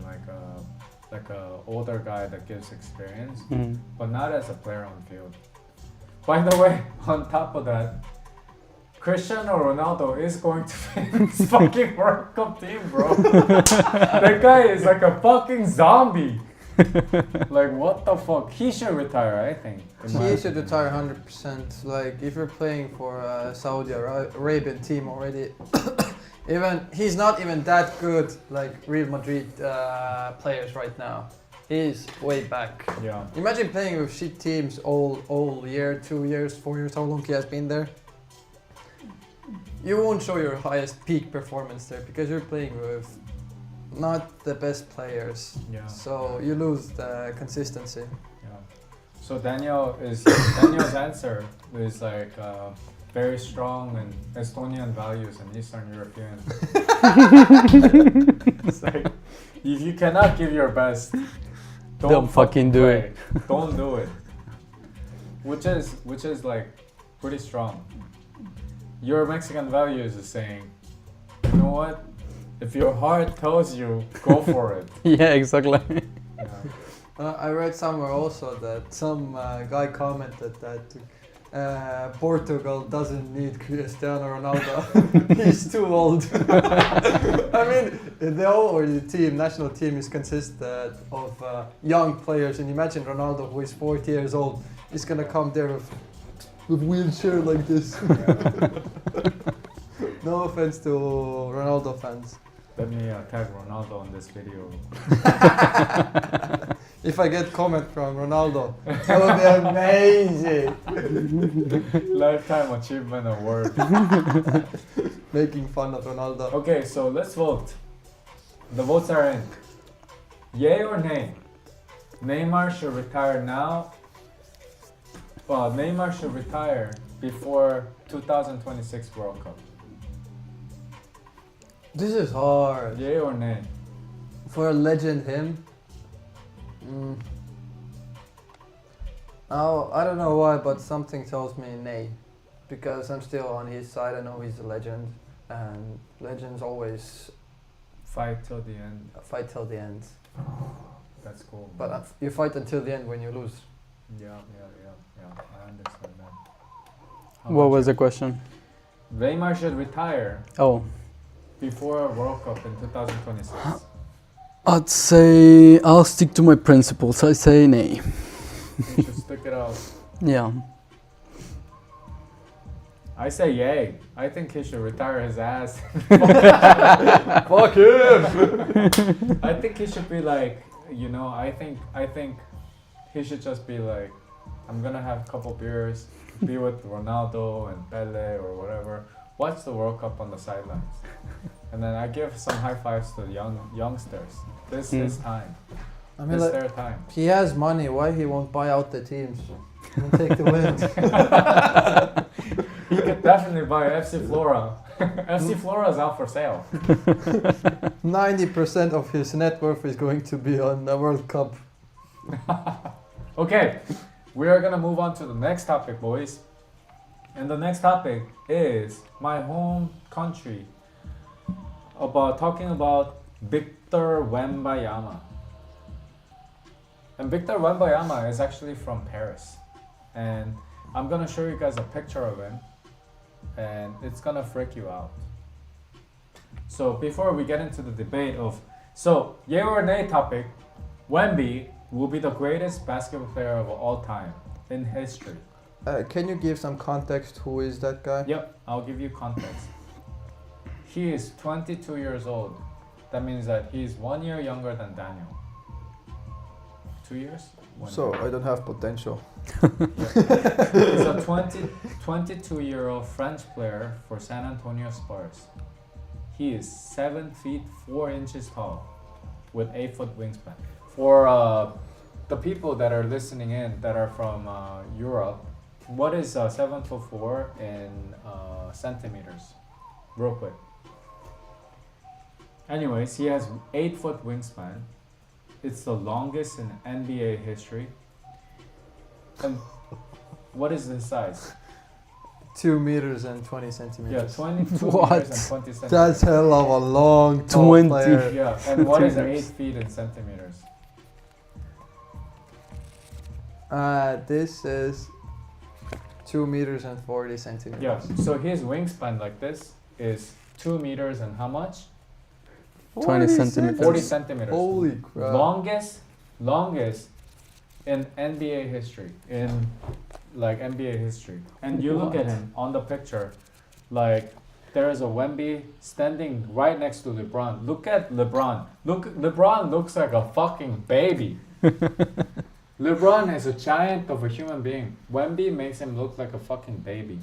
like a older guy that gives experience, Mhm. but not as a player on field. By the way, on top of that, Cristiano Ronaldo is going to be in this fucking World Cup team, bro. That guy is like a fucking zombie. Like, what the fuck? He should retire, I think. in my He should opinion. retire 100%. Like, if you're playing for a Saudi Arabian team already, he's not even that good like Real Madrid players right now. He's way back. Yeah. Imagine playing with shit teams all year, 2 years, 4 years, how long he has been there. You won't show your highest peak performance there because you're playing with not the best players. Yeah. So you lose the consistency. Yeah. So Daniel's answer is like very strong and Estonian values and Eastern European. It's like, if you cannot give your best, Don't fucking do play. Don't do it. Which is like pretty strong. Your Mexican values is saying, you know what? If your heart tells you, go for it. Yeah, exactly. Yeah. I read somewhere also that some guy commented that Portugal doesn't need Cristiano Ronaldo. He's too old. I mean, the national team is consisted of young players, and imagine Ronaldo, who is 40 years old, is gonna come there with wheelchair like this. No offense to Ronaldo fans. Let me tag Ronaldo on this video. If I get comment from Ronaldo, that would be amazing. Lifetime Achievement Award. Making fun of Ronaldo. Okay, so let's vote. The votes are in. Yay or nay? Neymar should retire now. Well, Neymar should retire before 2026 World Cup. This is hard. Yay or nay? For a legend, him. Oh, I don't know why, but something tells me nay. Because I'm still on his side. I know he's a legend. And legends always Fight till the end. fight till the end. That's cool. But you fight until the end when you lose. Yeah. I understand that. How What about was you? the question? Neymar should retire Oh, before World Cup in 2026. I'd say I'll stick to my principles. I say nay. You should stick it out. Yeah. I say yay. I think he should retire his ass. Fuck him! I think he should be like, I think he should just be like, I'm gonna have a couple beers, be with Ronaldo and Pele or whatever, watch the World Cup on the sidelines, and then I give some high fives to the youngsters. This is time. I mean, It's like, their time. he has money. Why he won't buy out the teams and take the win? He could definitely buy FC Flora. FC Flora is out for sale. 90% of his net worth is going to be on the World Cup. Okay, we are gonna move on to the next topic, boys. And the next topic is my home country. Talking about Victor Wembanyama. And Victor Wembanyama is actually from Paris. And I'm gonna show you guys a picture of him. And it's gonna freak you out. So before we get into the debate of, yay or nay topic, Wemby will be the greatest basketball player of all time in history. Can you give some context? Who is that guy? Yep, I'll give you context. He is 22 years old. That means that he's 1 year younger than Daniel. 2 years? 1 So year. I don't have potential. He's a 22-year-old French player for San Antonio Spurs. He is 7 feet 4 inches tall with 8 foot wingspan. For the people that are listening in that are from Europe, what is 7 foot 4 in centimeters? Real quick. Anyways, he has 8 foot wingspan. It's the longest in NBA history. And what is his size? 2 meters and 20 Yeah, centimeters. 22 What? meters and 20 centimeters. That's hell of a long, tall 20. player. Yeah, and what is 8 meters. feet in centimeters? This is 2 meters and 40 centimeters. Yeah, so his wingspan like this is 2 meters and how much? 20 centimeters. 40 centimeters. Holy crap. Longest in NBA history, in like NBA history. And you look at him on the picture, like there is a Wemby standing right next to LeBron. Look at LeBron. LeBron looks like a fucking baby. LeBron is a giant of a human being. Wemby makes him look like a fucking baby.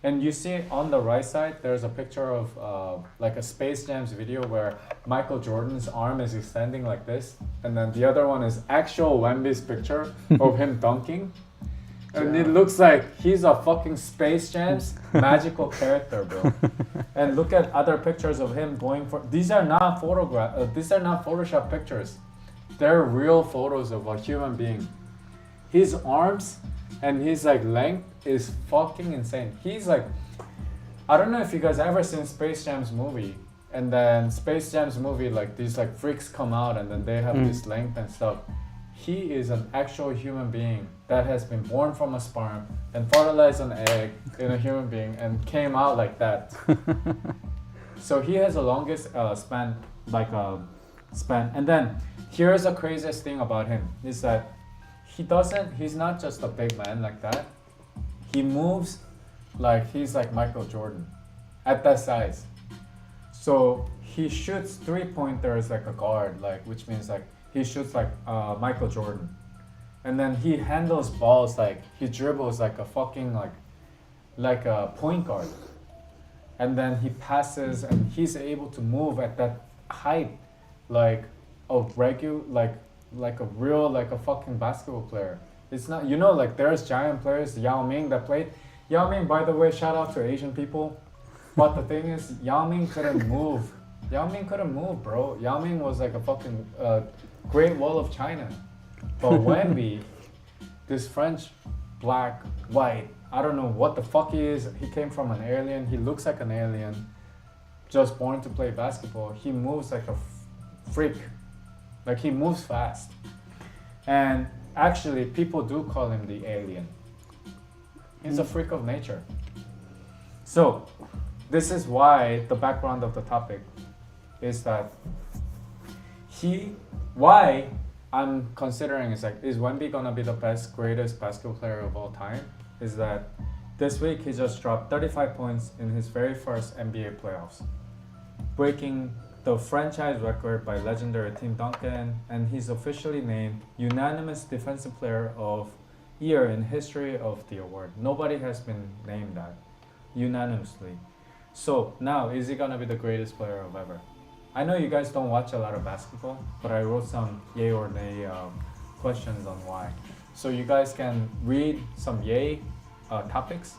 And you see on the right side, there's a picture of like a Space Jam's video where Michael Jordan's arm is extending like this. And then the other one is actual Wemby's picture of him dunking. And it looks like he's a fucking Space Jam's magical character, bro. And look at other pictures of him going for... These are not Photoshop pictures. They're real photos of a human being. His arms and his like length is fucking insane. He's like, I don't know if you guys ever seen Space Jam's movie, and then Space Jam's movie, like these like freaks come out and then they have this length and stuff. He is an actual human being that has been born from a sperm and fertilized an egg in a human being and came out like that. So he has the longest span. And then here's the craziest thing about him is that he's not just a big man like that. He moves like he's like Michael Jordan at that size. So he shoots 3-pointers like a guard, like which means like he shoots like Michael Jordan, and then he handles balls like he dribbles like a fucking like a point guard, and then he passes and he's able to move at that height like a regular like a real like a fucking basketball player. It's not, you know, like there's giant players, Yao Ming that played. Yao Ming, by the way, shout out to Asian people. But the thing is, Yao Ming couldn't move. Yao Ming couldn't move, bro. Yao Ming was like a fucking Great Wall of China. But Wemby, this French, black, white, I don't know what the fuck he is. He came from an alien. He looks like an alien. Just born to play basketball. He moves like a freak. Like he moves fast. And actually, people do call him the alien. He's a freak of nature. So, this is why the background of the topic is that why I'm considering is Wemby gonna be the greatest basketball player of all time? Is that this week he just dropped 35 points in his very first NBA playoffs, breaking the franchise record by legendary Tim Duncan, and he's officially named unanimous Defensive Player of Year in history of the award. Nobody has been named that unanimously. So now, is he gonna be the greatest player of ever? I know you guys don't watch a lot of basketball, but I wrote some yay or nay questions on why. So you guys can read some yay topics,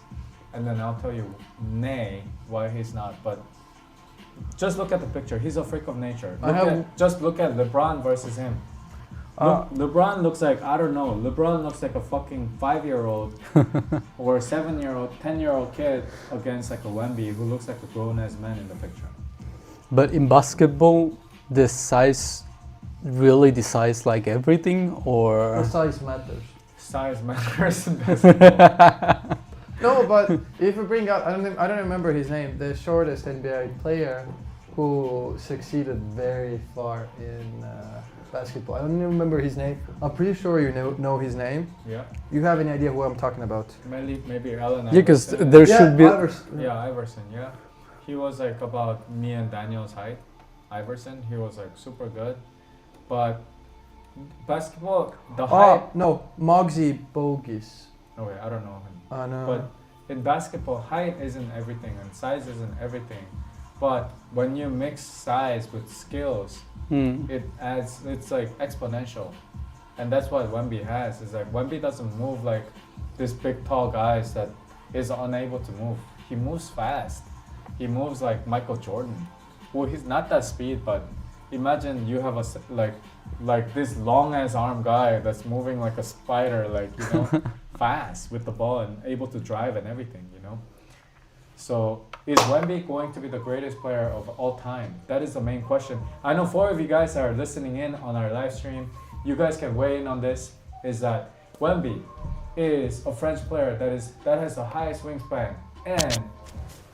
and then I'll tell you nay why he's not. But just look at the picture. He's a freak of nature. Just look at LeBron versus him. LeBron looks like, I don't know, LeBron looks like a fucking 5-year-old or a 7-year-old, 10-year-old kid against like a Wemby who looks like a grown-ass man in the picture. But in basketball, the size really decides like everything, or The size matters. Size matters in basketball. No, but if you bring up, I don't remember his name, the shortest NBA player who succeeded very far in basketball. I don't even remember his name. I'm pretty sure you know his name. Yeah. You have any idea who I'm talking about? Maybe Allen. yeah, because Iverson. there should be. Iverson. Yeah, he was like about me and Daniel's height. Iverson, he was like super good, but basketball, the height. No, Muggsy Bogues. Oh wait, I don't know him. No. But in basketball, height isn't everything and size isn't everything. But when you mix size with skills, it's like exponential. And that's what Wemby has. Is like Wemby doesn't move like this big tall guys that is unable to move. He moves fast. He moves like Michael Jordan. Well, he's not that speed, but imagine you have like this long ass arm guy that's moving like a spider, like, you know, fast with the ball and able to drive and everything, you know. So is Wemby going to be the greatest player of all time? That is the main question. I know 4 of you guys are listening in on our live stream. You guys can weigh in on this. Is that Wemby is a French player that has the highest wingspan and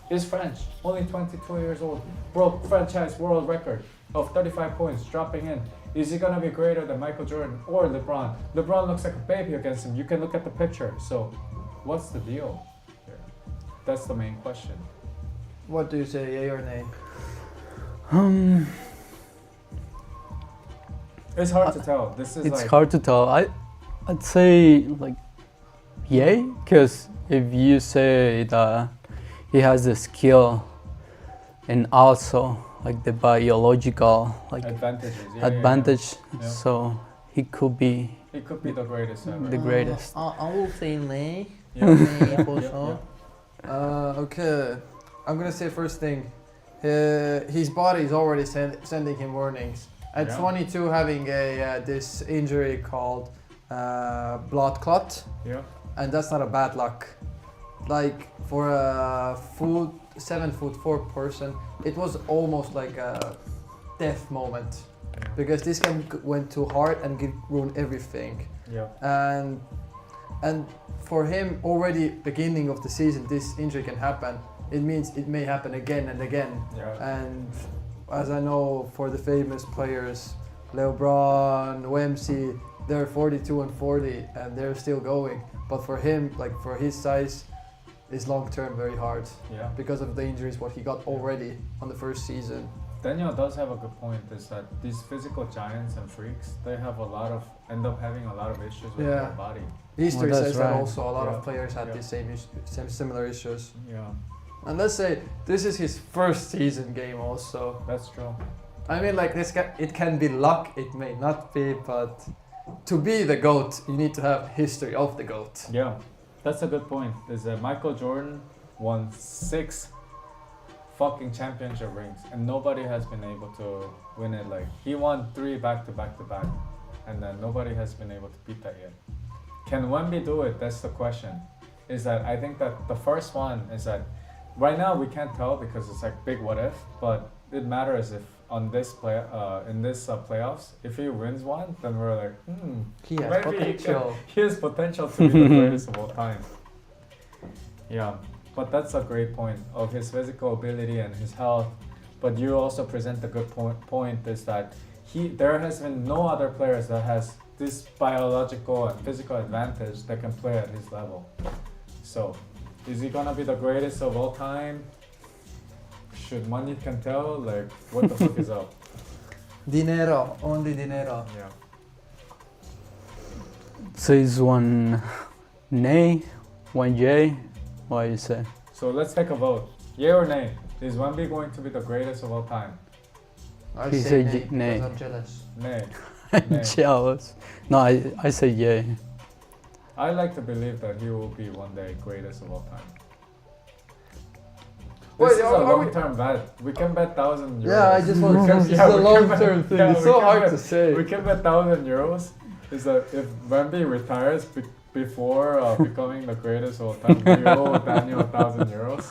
is French, only 22 years old, broke franchise world record of 35 points, dropping in. Is he gonna be greater than Michael Jordan or LeBron? LeBron looks like a baby against him. You can look at the picture. So, what's the deal here? That's the main question. What do you say, yay or nay? It's hard to tell. It's hard to tell. I'd say like yay, because if you say that he has the skill and also like the biological like advantage. Yeah. So he could be the greatest ever. the greatest. I will say nay. Yeah. Nay for sure. Okay, I'm gonna say first thing. His body is already sending him warnings. At 22, having this injury called blood clot, and that's not a bad luck. Like for a 7'4" person, it was almost like a death moment, because this guy went too hard and ruined everything. Yeah. And for him, already beginning of the season, this injury can happen. It means it may happen again and again. Yeah. And as I know, for the famous players, LeBron, Wemby, they're 42 and 40 and they're still going. But for him, like for his size, it's long term very hard. Yeah. Because of the injuries what he got already on the first season. Daniel does have a good point. Is that these physical giants and freaks, they have end up having a lot of issues with Yeah. their body. History Well, that's says that right. also a lot Yeah. of players had Yeah. the same similar issues. Yeah, And let's say this is his first season game also. that's true. I mean, like it can be luck, it may not be, but to be the GOAT, you need to have history of the GOAT. Yeah, that's a good point. Is that Michael Jordan won 6 fucking championship rings, and nobody has been able to win it. Like he won 3 back to back to back, and then nobody has been able to beat that yet. Can Wemby do it? That's the question. Is that I think that the first one is that right now we can't tell because it's like big what if, but it matters if on this playoffs, if he wins one, then we're like, He has maybe potential. he has potential to be the greatest of all time. Yeah, but that's a great point of his physical ability and his health. But you also present a good point is that there has been no other players that has this biological and physical advantage that can play at his level. So, is he gonna be the greatest of all time? Should money can tell? Like, what the fuck is up? Dinero, only dinero. Yeah. So it's one nay, one yay. What you say? So let's take a vote. Yay or nay? Is Wemby going to be the greatest of all time? I He say said nay nay. because I'm jealous. Nay. Nay. Jealous. No, I say yay. I like to believe that he will be one day greatest of all time. Wait, This is a are we- long-term bet. We can bet 1,000 euros. Yeah, I just want to this is Yeah, a we can long-term bet- thing. yeah, It's we so can hard bet- to say. We can bet 1,000 euros. Is that if Wemby retires before becoming the greatest of all time, we owe Daniel 1,000 euros.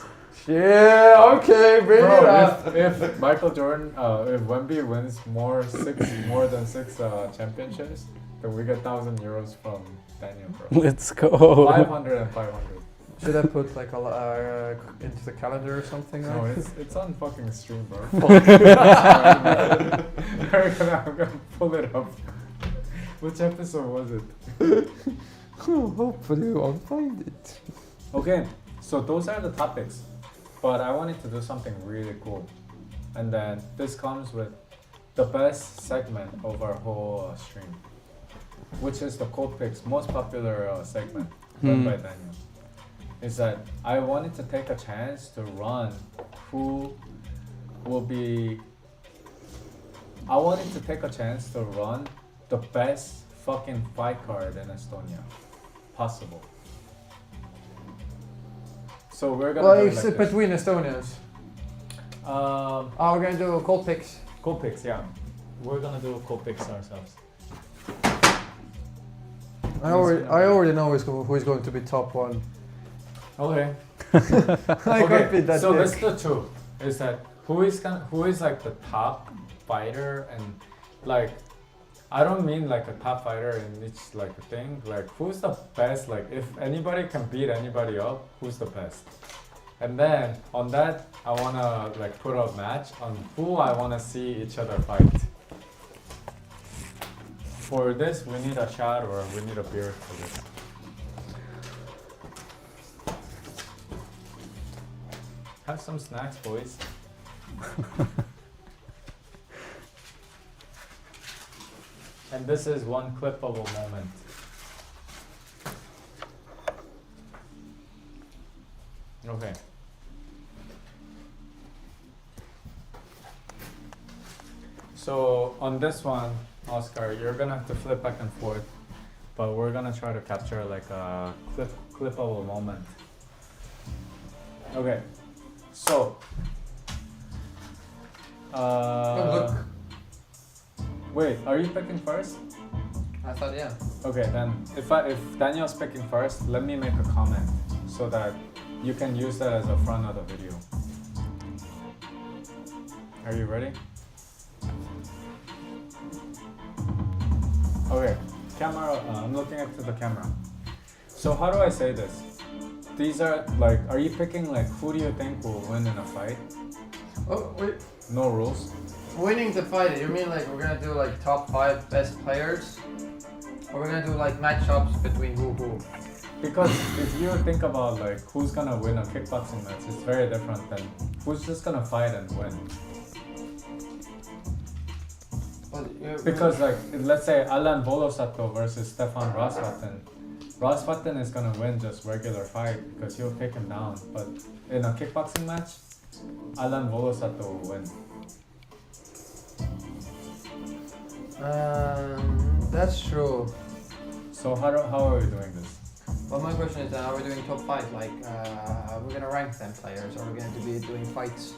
Yeah, okay, bring it up. Bro, if Michael Jordan, if Wemby wins more than six championships, then we get 1,000 euros from Daniel, bro. Let's go. 500 and 500. Should I put like into the calendar or something? No, like? it's on fucking stream, bro. I'm gonna pull it up. Which episode was it? Hopefully you won't find it. Okay, so those are the topics. But I wanted to do something really cool. And then this comes with the best segment of our whole stream, which is the Cold Picks, most popular segment done by Daniel. Is that I wanted to take a chance to run who will be. I wanted to take a chance to run the best fucking fight card in Estonia possible. So we're gonna Well, do it it's like this. between Estonians. Um, Oh, we're gonna do cold picks. Cold picks, yeah. We're gonna do cold picks ourselves. I already know who's going to be top one. Okay. I can't be that so big. let's do two. Is that who is like the top fighter and like I don't mean like a top fighter in each like a thing. Like who's the best? Like if anybody can beat anybody up, who's the best? And then on that, I wanna like put a match on who I wanna see each other fight. For this, we need a shot or we need a beer for this. Have some snacks, boys. And this is one clip of a moment. Okay. So on this one, Oscar, you're gonna have to flip back and forth, but we're gonna try to capture like a clip of a moment. Okay. So. look. Wait, are you picking first? I thought, yeah. Okay, then if Daniel's picking first, let me make a comment so that you can use that as a front of the video. Are you ready? Okay, camera, I'm looking into the camera. So how do I say this? These are like, are you picking like who do you think will win in a fight? Oh, wait. No rules? Winning the fight, you mean like we're gonna do like top 5 best players? Or we're gonna do like matchups between who? Because if you think about like who's gonna win a kickboxing match, it's very different than who's just gonna fight and win. Because like let's say Alan Volosato versus Stefan Rosvatten. Rosvatten is gonna win just regular fight because he'll take him down. But in a kickboxing match, Alan Volosato will win. That's true. So how are we doing this? Well, my question is, are we doing top 5? Like, we're gonna rank them players, or we're going to be doing fights?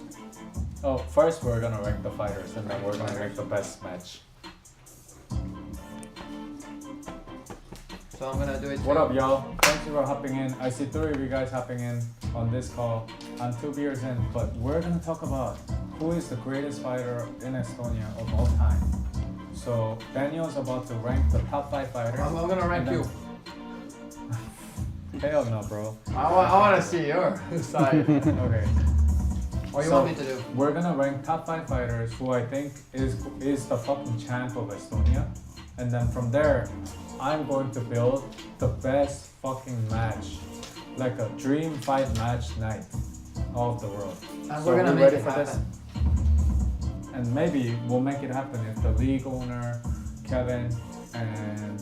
Oh, first we're gonna rank the fighters, and then we're gonna rank the best match. So I'm gonna do it. What up, y'all? Thank you for hopping in. I see 3 of you guys hopping in on this call. I'm 2 beers in, but we're gonna talk about who is the greatest fighter in Estonia of all time. So Daniel's about to rank the top 5 fighters. I'm gonna rank you. Hell no, bro. I want to see your side. Okay. What do you want me to do? We're gonna rank top 5 fighters who I think is the fucking champ of Estonia, and then from there, I'm going to build the best fucking match, like a dream fight match night of the world. And So we're gonna we make ready it for this? happen. And maybe we'll make it happen if the league owner, Kevin, and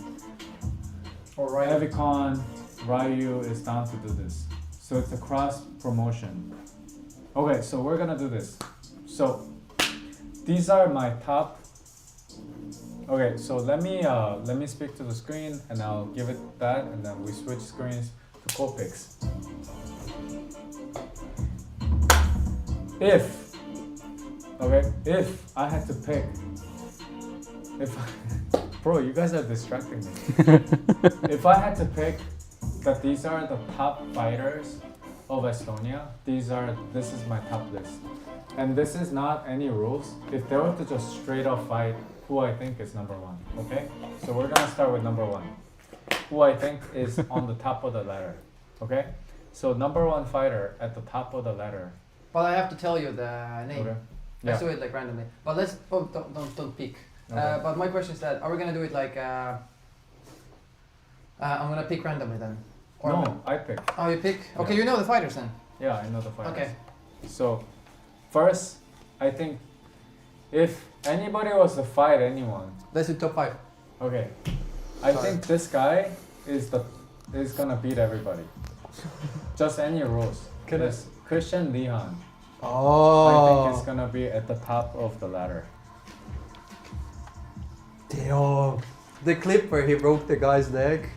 Or right. Evikon, Ryu is down to do this. So it's a cross promotion. Okay, so we're gonna do this. So these are my top. Okay, so let me speak to the screen and I'll give it that, and then we switch screens to co-picks. If I had to pick, bro, you guys are distracting me. If I had to pick that these are the top fighters of Estonia, this is my top list. And this is not any rules. If they were to just straight up fight, who I think is number 1, okay? So we're gonna start with number 1. Who I think is on the top of the ladder, okay? So number 1 fighter at the top of the ladder. But I have to tell you the name. Okay. Let's do it like randomly. But let's don't pick. Okay. But my question is that, are we gonna do it like I'm gonna pick randomly then? Or No, I pick. Oh, you pick? Okay, Yeah. you know the fighters then. Yeah, I know the fighters. Okay. So, first, I think if anybody was to fight anyone, Let's do top 5. okay, I Sorry. think this guy is gonna beat everybody. Just any rules. Can I- This Christian Leon, I Oh. think is gonna be at the top of the ladder. Damn. The clip where he broke the guy's leg.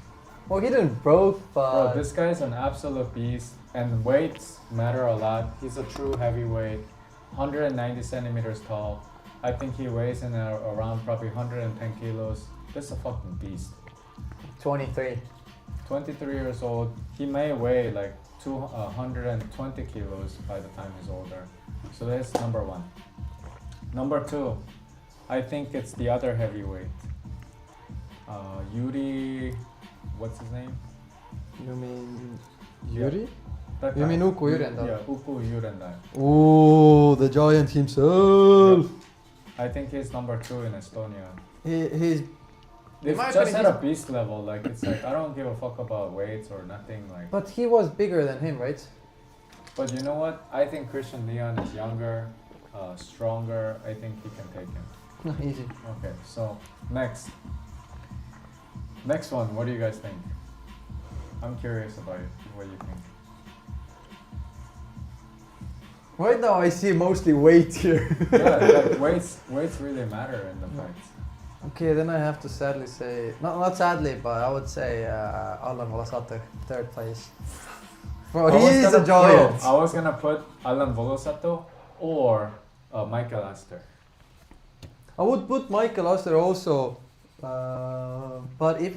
Well, he didn't broke, but Bro, this guy's an absolute beast, and weights matter a lot. He's a true heavyweight, 190 centimeters tall. I think he weighs in around probably 110 kilos. This is a fucking beast. 23. 23 years old. He may weigh like 120 kilos by the time he's older. So that's number 1. Number 2, I think it's the other heavyweight. Yuri, what's his name? You mean Yuri? That You guy. mean Uku Jurendal? Yeah, Uku Jurendal. Oh, the giant himself. I think he's number 2 in Estonia. He's If my just opinion, at a beast level, like it's like I don't give a fuck about weights or nothing. Like, but he was bigger than him, right? but you know what? I think Christian Leon is younger, stronger. I think he can take him. Easy. Okay, so next one. What do you guys think? I'm curious about it. What do you think? Right now I see mostly weight here. Yeah, like weights really matter in the fights. Okay, then I have to sadly say, not sadly, but I would say Alan Volosato, 3rd place. Bro, he's a giant. I was gonna put Alan Volosato or Michael Astor. I would put Michael Astor also, but if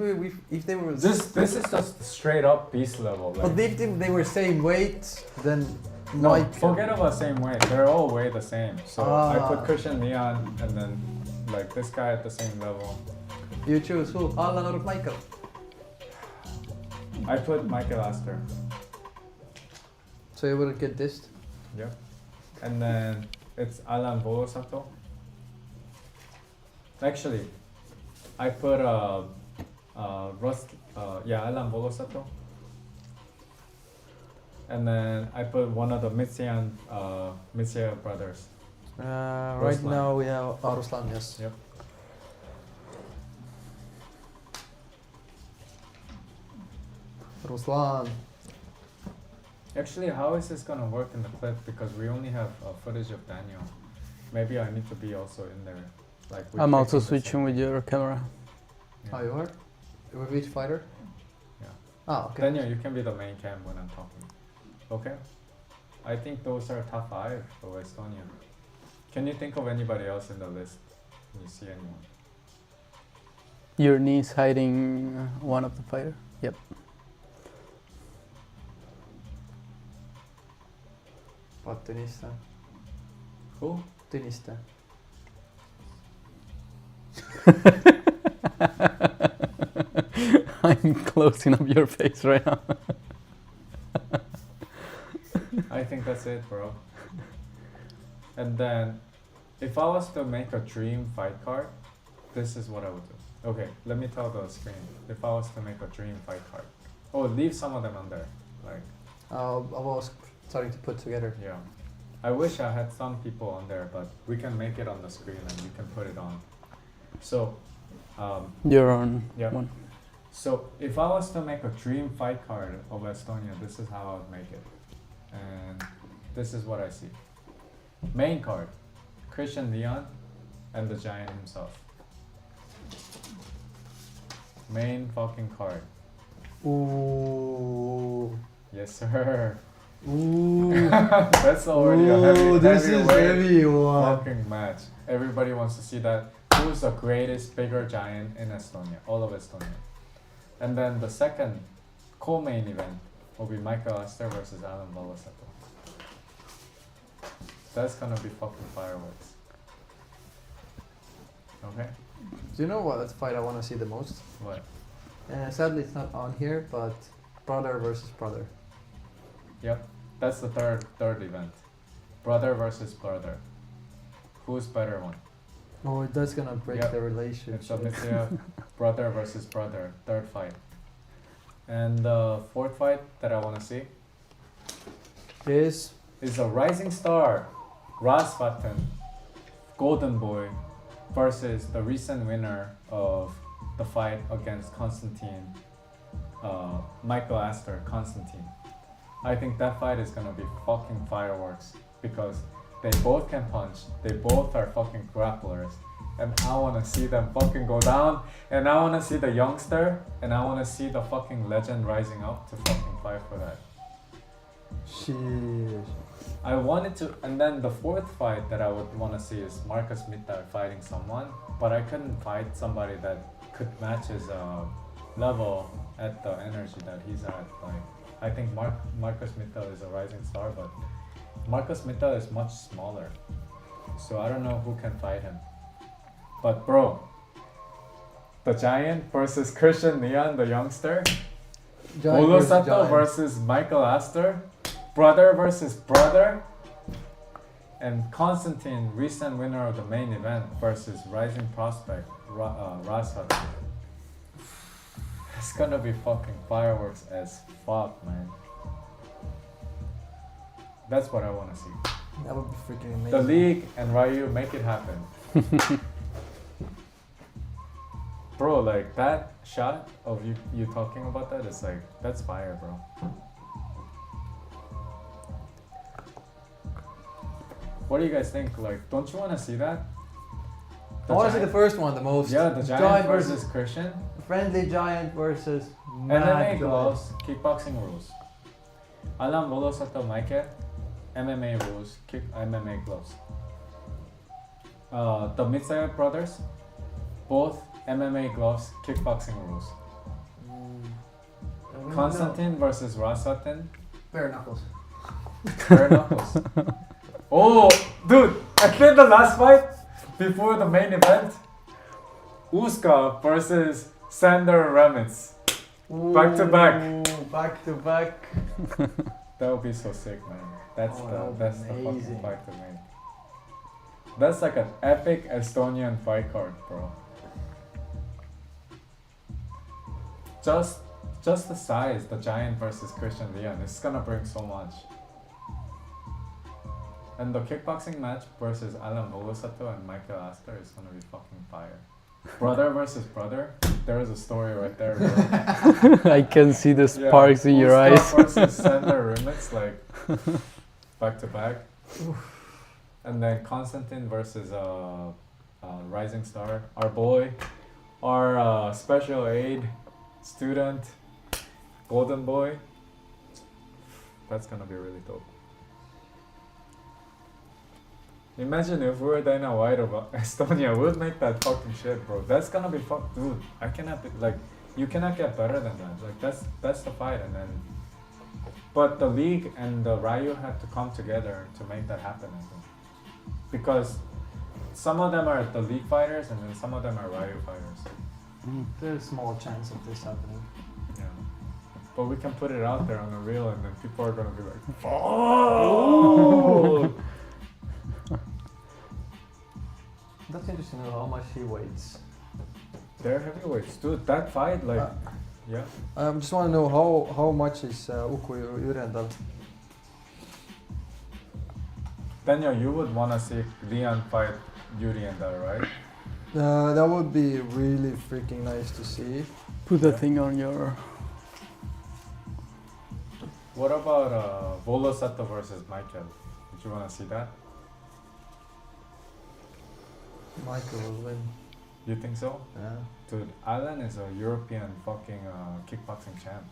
they were This is just straight up beast level. Like, but if they were same weight, then no, Michael. forget about same weight. They're all weigh the same. So I Ah. put Christian Leon and then like this guy at the same level. You choose who? Alan or Michael? I put Michael Astor. So you will get this. Yep. And then it's Alan Volosato. Actually, I put Alan Volosato. And then I put one of the Mitsian brothers. Right Ruslan. now we have Ruslan, yes. Yep. Ruslan. Actually, how is this gonna work in the clip? Because we only have footage of Daniel. Maybe I need to be also in there. Like I'm also facing the switching same- with your camera. Yeah. Oh, you are? With which fighter? Yeah. Oh, okay. Daniel, you can be the main cam when I'm talking. Okay? I think those are top 5 for Estonia. Can you think of anybody else in the list? Can you see anyone? Your knee's hiding one of the fighter. Yep. What, Tunista? Who? Tunista. I'm closing up your face right now. I think that's it, bro. And then, if I was to make a dream fight card, this is what I would do. Okay, let me tell the screen. If I was to make a dream fight card, oh, leave some of them on there. Like, I was starting to put together. yeah. I wish I had some people on there, but we can make it on the screen and you can put it on. So, You're on yeah. one. So if I was to make a dream fight card of Estonia, this is how I would make it. And this is what I see. Main card, Christian Leon and the Giant himself. Main fucking card. Ooh. Yes, sir. Ooh. That's already a heavy, this is heavyweight heavy one. fucking match. Everybody wants to see that. Who's the greatest bigger giant in Estonia? All of Estonia. And then the second co-main event will be Michael Astor versus Alan Volasato. That's gonna be fucking fireworks. Okay? Do you know what fight I want to see the most? What? Sadly, it's not on here, but brother versus brother. Yep. That's the third event. Brother versus brother. Who's better one? Oh, that's gonna break Yep. the It's a relationship. Mithya brother versus brother. Third fight. And the fourth fight that I wanna see Is is a rising star, Ras Vatten, Golden Boy, versus the recent winner of the fight against Constantine, Michael Astor, Constantine. I think that fight is gonna be fucking fireworks because they both can punch, they both are fucking grapplers, and I wanna see them fucking go down, and I wanna see the youngster, and I wanna see the fucking legend rising up to fucking fight for that. sheesh. I wanted to, and then the fourth fight that I would want to see is Marcus Mittar fighting someone, but I couldn't fight somebody that could match his level at the energy that he's at. Like, I think Marcus Mittar is a rising star, but Marcus Mittar is much smaller, so I don't know who can fight him. But bro, the Giant versus Christian Leon, the youngster, Giant Olo versus Sato giant. versus Michael Astor, brother versus brother, and Constantine, recent winner of the main event, versus rising prospect Ras Vatten. It's gonna be fucking fireworks as fuck, man. That's what I wanna see. That would be freaking amazing. The league and Ryu, make it happen. Bro, like that shot of you talking about that is like, that's fire, bro. What do you guys think? Like, don't you want to see that? I want to see the first one the most. Yeah, the Giant versus Christian. friendly giant versus MMA mad giant. gloves, kickboxing rules. Alan Volosato Mike, MMA rules, MMA gloves. The Mitsayev brothers, both MMA gloves, kickboxing rules. Constantine versus Ras Vatten, Bare knuckles. bare knuckles. Oh, dude! And then the last fight before the main event, Uska versus Sander Ramitz. Back to back. Ooh, back to back. That would be so sick, man. That's Oh, the that would be that's the fucking amazing. fight to make. That's like an epic Estonian fight card, bro. Just the size, the Giant versus Christian Leon, it's gonna bring so much. And the kickboxing match versus Alan Volosato and Michael Astor is gonna be fucking fire. Brother versus brother. There is a story right there, bro. I can see the sparks in your eyes. All-Star versus Sender remix, like back to back. And then Constantine versus Rising Star. Our boy, our special aid student, Golden Boy. That's gonna be really dope. Imagine if we were Dana White of Estonia, we'd make that fucking shit, bro. That's gonna be dude. I cannot be like, you cannot get better than that. Like that's the fight, and then, but the league and the Ryu had to come together to make that happen, I think, because some of them are the league fighters, and then some of them are Ryu fighters. There's a small chance of this happening. Yeah, but we can put it out there on the reel, and then people are gonna be like, "Oh!" That's interesting to know how much he weighs. They're heavyweights, dude. That fight, like, yeah. I just want to know how much is Uku Jürendal? Daniel, you would want to see Leon fight Yuri and that, right? That would be really freaking nice to see. Put the thing on your. What about Volo Sato versus Michael? Would you want to see that? Michael will win. You think so? Yeah. Dude, Alan is a European fucking kickboxing champ.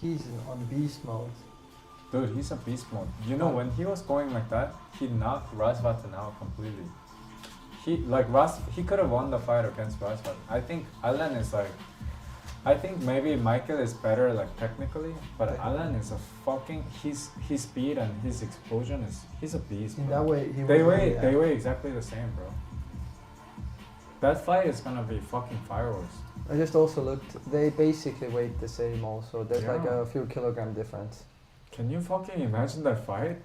He's on beast mode. Dude, he's a beast mode. You know, when he was going like that, he knocked Razvatan out completely. He could have won the fight against Razvatan. I think Alan is like, I think maybe Michael is better like technically, but Alan is a fucking, his speed and his explosion is, he's a beast. In bro. that way, They weigh exactly the same, bro. That fight is gonna be fucking fireworks. I just also looked. They basically weigh the same. Also, there's like Yeah. a few kilogram difference. Can you fucking imagine that fight?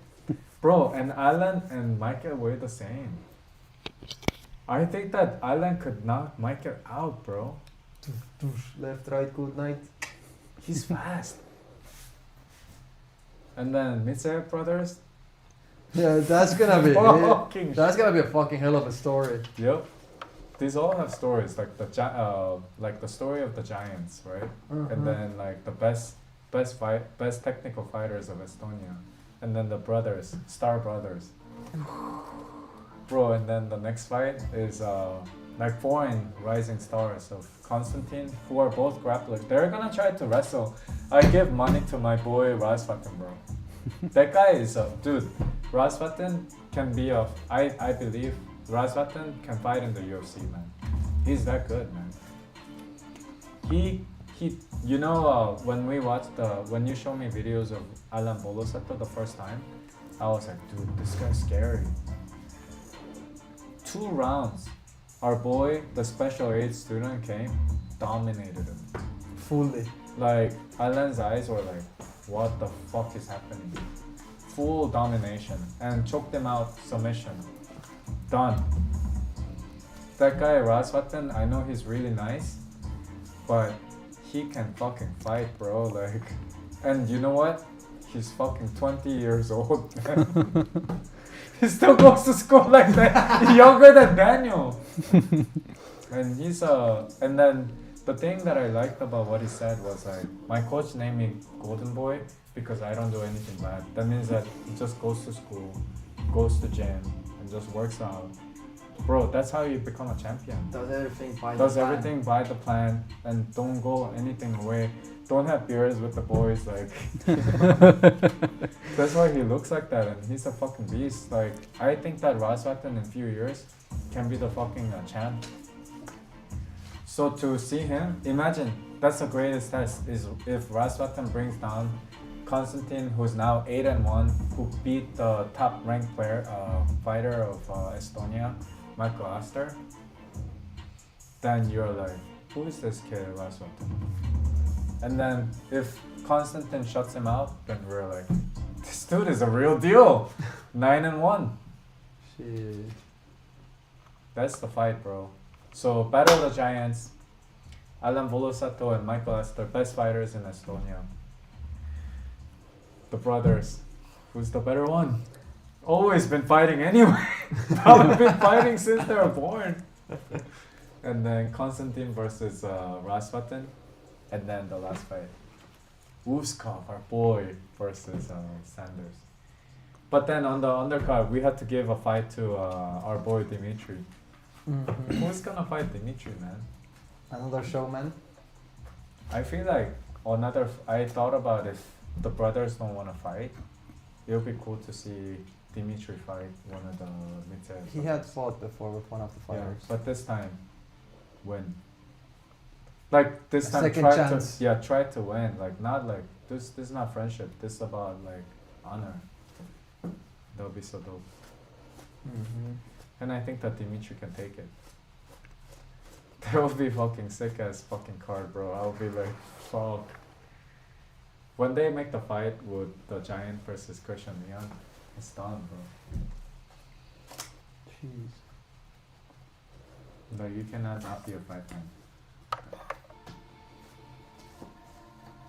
Bro, and Alan and Michael weigh the same. I think that Alan could knock Michael out, bro. Left, right, good night. He's fast. And then Mitsuya brothers. Yeah, that's gonna be. Fucking That's gonna be a fucking hell of a story. Yep. These all have stories, like the story of the Giants, right? And then like the best technical fighters of Estonia, and then the brothers, Star Brothers. Bro, and then the next fight is like foreign rising stars of Constantine, who are both grapplers. They're gonna try to wrestle. I give money to my boy Razvatan, bro. That guy is a dude. Razvatan can be I believe Razvatan can fight in the UFC, man. He's that good, man. He you know, when we watched when you showed me videos of Alan Bolosato the first time, I was like, dude, this guy's scary. 2 rounds, our boy, the special aid student came, dominated him. Fully. Like, Alan's eyes were like, what the fuck is happening? Full domination, and choked him out, submission. Done. That guy Razvatan, I know he's really nice, but he can fucking fight, bro. Like, and you know what? He's fucking 20 years old, man. He still goes to school like that, younger than Daniel. And he's and then the thing that I liked about what he said was like, my coach named me Golden Boy because I don't do anything bad. That means that he just goes to school, goes to gym, and just works out. Bro, that's how you become a champion. Does everything by the Does plan. everything by the plan, and don't go anything away. Don't have beers with the boys, like. That's why he looks like that, and he's a fucking beast. Like, I think that Razvatan in a few years can be the fucking champ. So to see him, imagine, that's the greatest test, is if Razvatan brings down Constantine, who's now 8-1, who beat the top ranked fighter of Estonia, Michael Astor, then you're like, who is this kid, Razvatan? And then if Constantine shuts him out, then we're like, this dude is a real deal. 9-1. Shit. That's the fight, bro. So Battle of the Giants, Alan Volosato and Michael Astor, best fighters in Estonia. The brothers, who's the better one? Always been fighting anyway. Probably been fighting since they were born. and then Konstantin versus Rasputin, and then the last fight, Uskov, our boy, versus Sanders. But then on the undercard, we had to give a fight to our boy Dimitri. Who's gonna fight Dimitri, man? Another showman. I feel like I thought about if the brothers don't want to fight, it would be cool to see Dimitri fight one of the mid-tier. He had fought before with one of the Yeah, fighters. but this time, win. Like this A time, second try chance. to try to win. Like not like this. This is not friendship. This is about like honor. That would be so dope. And I think that Dimitri can take it. That would be fucking sick as fucking card, bro. I would be like, fuck. When they make the fight with the Giant versus Christian Leon, it's done, bro. Jeez. No, you cannot not be a fight fan.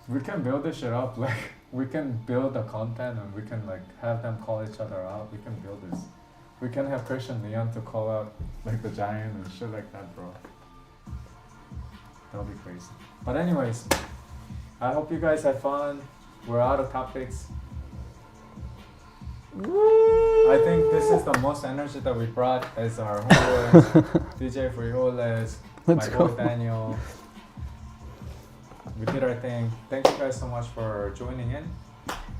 We can build this shit up, like, we can build the content and we can, like, have them call each other out. We can build this. We can have Christian Leon to call out, like, the Giant and shit like that, bro. That'll be crazy. But anyways, I hope you guys had fun. We're out of topics. I think this is the most energy that we brought as our homeboys, DJ Frijoles, my Let's boy go. Daniel. We did our thing. Thank you guys so much for joining in.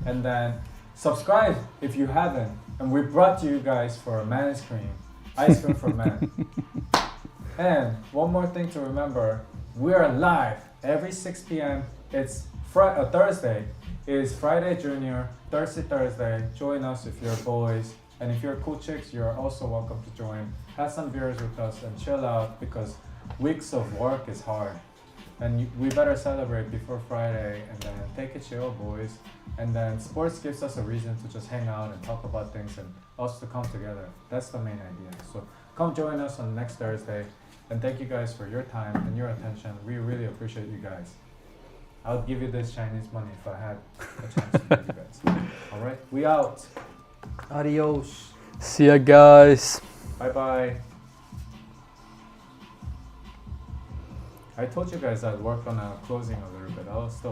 And then subscribe if you haven't. And we brought you guys for Man's Cream, ice cream for men. And one more thing to remember, we are live every 6 p.m. It's Thursday is Friday Junior, Thursday. Join us if you're boys. And if you're cool chicks, you're also welcome to join. Have some beers with us and chill out because weeks of work is hard. And we better celebrate before Friday and then take it chill, boys. And then sports gives us a reason to just hang out and talk about things and us to come together. That's the main idea. So come join us on next Thursday. And thank you guys for your time and your attention. We really appreciate you guys. I'll give you this Chinese money if I had a chance to give you guys. All right, we out. Adios. See ya, guys. Bye bye. I told you guys I'd work on a closing a little bit. I'll still